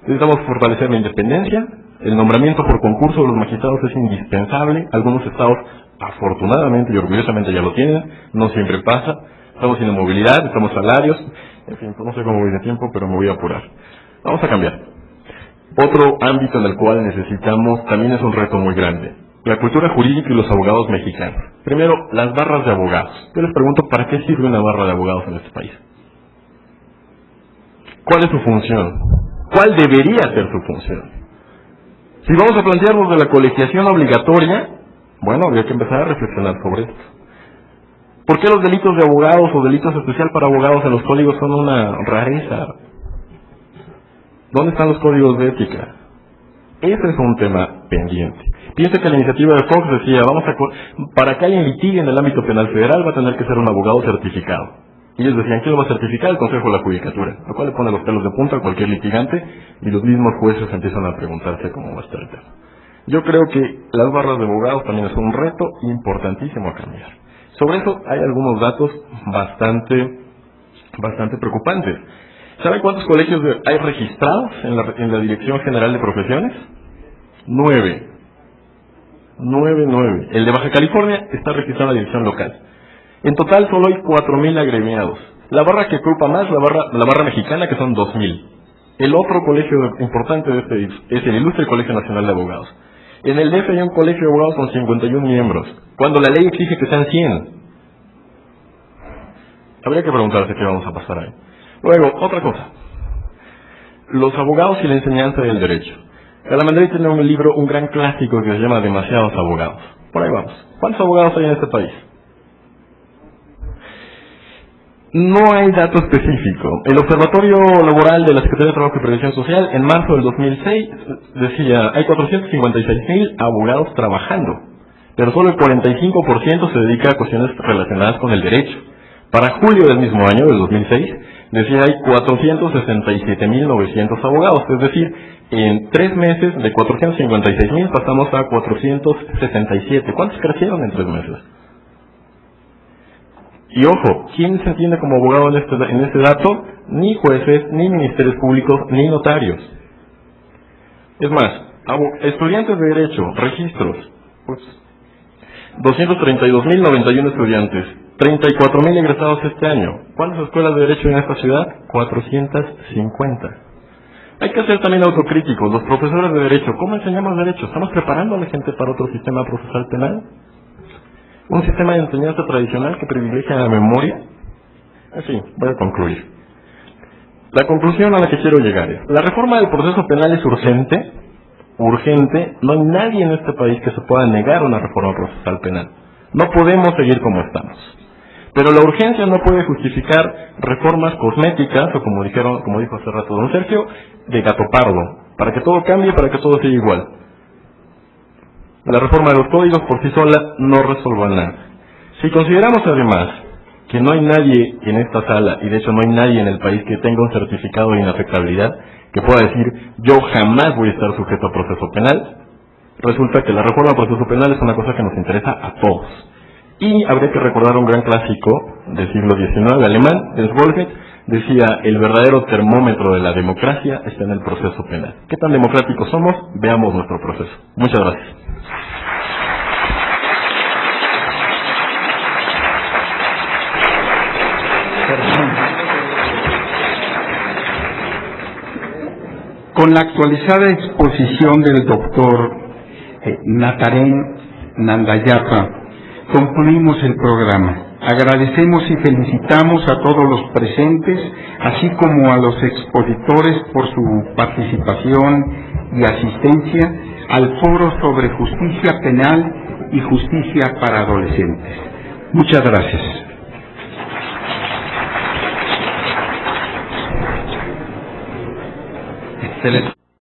[SPEAKER 5] Necesitamos fortalecer la independencia. El nombramiento por concurso de los magistrados es indispensable. Algunos estados, afortunadamente y orgullosamente, ya lo tienen. No siempre pasa. Estamos sin movilidad, estamos salarios. En fin, no sé cómo voy de tiempo, pero me voy a apurar. Vamos a cambiar. Otro ámbito en el cual necesitamos, también es un reto muy grande, la cultura jurídica y los abogados mexicanos. Primero, las barras de abogados. Yo les pregunto, ¿para qué sirve una barra de abogados en este país? ¿Cuál es su función? ¿Cuál debería ser su función? Si vamos a plantearnos de la colegiación obligatoria, bueno, habría que empezar a reflexionar sobre esto. ¿Por qué los delitos de abogados o delitos especial para abogados en los códigos son una rareza? ¿Dónde están los códigos de ética? Ese es un tema pendiente. Piensa que la iniciativa de Fox decía, para que alguien litigue en el ámbito penal federal va a tener que ser un abogado certificado. Y ellos decían, ¿quién lo va a certificar? El Consejo de la Judicatura, lo cual le pone los pelos de punta a cualquier litigante, y los mismos jueces empiezan a preguntarse cómo va a estar el tema. Yo creo que las barras de abogados también es un reto importantísimo a cambiar. Sobre eso hay algunos datos bastante preocupantes. ¿Saben cuántos colegios hay registrados en la Dirección General de Profesiones? 9. El de Baja California está registrado en la dirección local. En total solo hay 4,000 agremiados. La barra que ocupa más, la barra mexicana, que son 2,000. El otro colegio importante de este es el Ilustre Colegio Nacional de Abogados. En el DF hay un colegio de abogados con 51 miembros, cuando la ley exige que sean 100. Habría que preguntarse qué vamos a pasar ahí. Luego, otra cosa. Los abogados y la enseñanza del derecho. Calamandrei tiene un libro, un gran clásico que se llama Demasiados abogados. Por ahí vamos. ¿Cuántos abogados hay en este país? No hay dato específico. El Observatorio Laboral de la Secretaría de Trabajo y Previsión Social, en marzo del 2006, decía, hay 456,000 abogados trabajando, pero solo el 45% se dedica a cuestiones relacionadas con el derecho. Para julio del mismo año, del 2006, decía, hay 467,900 abogados, es decir, en 3 meses de 456,000 pasamos a 467. ¿Cuántos crecieron en 3 meses? Y ojo, ¿quién se entiende como abogado en este dato? Ni jueces, ni ministerios públicos, ni notarios. Es más, estudiantes de derecho, registros, pues 232,091 estudiantes, 34,000 egresados este año. ¿Cuántas escuelas de derecho en esta ciudad? 450. Hay que ser también autocríticos. Los profesores de derecho, ¿cómo enseñamos derecho? ¿Estamos preparando a la gente para otro sistema procesal penal? ¿Un sistema de enseñanza tradicional que privilegia la memoria? En fin, voy a concluir. La conclusión a la que quiero llegar es, la reforma del proceso penal es urgente, no hay nadie en este país que se pueda negar una reforma procesal penal. No podemos seguir como estamos. Pero la urgencia no puede justificar reformas cosméticas, o como dijo hace rato don Sergio, de gato pardo, para que todo cambie, para que todo siga igual. La reforma de los códigos por sí sola no resuelve nada. Si consideramos además que no hay nadie en esta sala, y de hecho no hay nadie en el país que tenga un certificado de inafectabilidad, que pueda decir, yo jamás voy a estar sujeto a proceso penal, resulta que la reforma del proceso penal es una cosa que nos interesa a todos. Y habría que recordar un gran clásico del siglo XIX, alemán, Ernst Wolfgang, decía, el verdadero termómetro de la democracia está en el proceso penal. ¿Qué tan democráticos somos? Veamos nuestro proceso. Muchas gracias.
[SPEAKER 1] Con la actualizada exposición del doctor Natarén Nandayapa, concluimos el programa. Agradecemos y felicitamos a todos los presentes, así como a los expositores por su participación y asistencia al foro sobre justicia penal y justicia para adolescentes. Muchas gracias.
[SPEAKER 2] Excelente.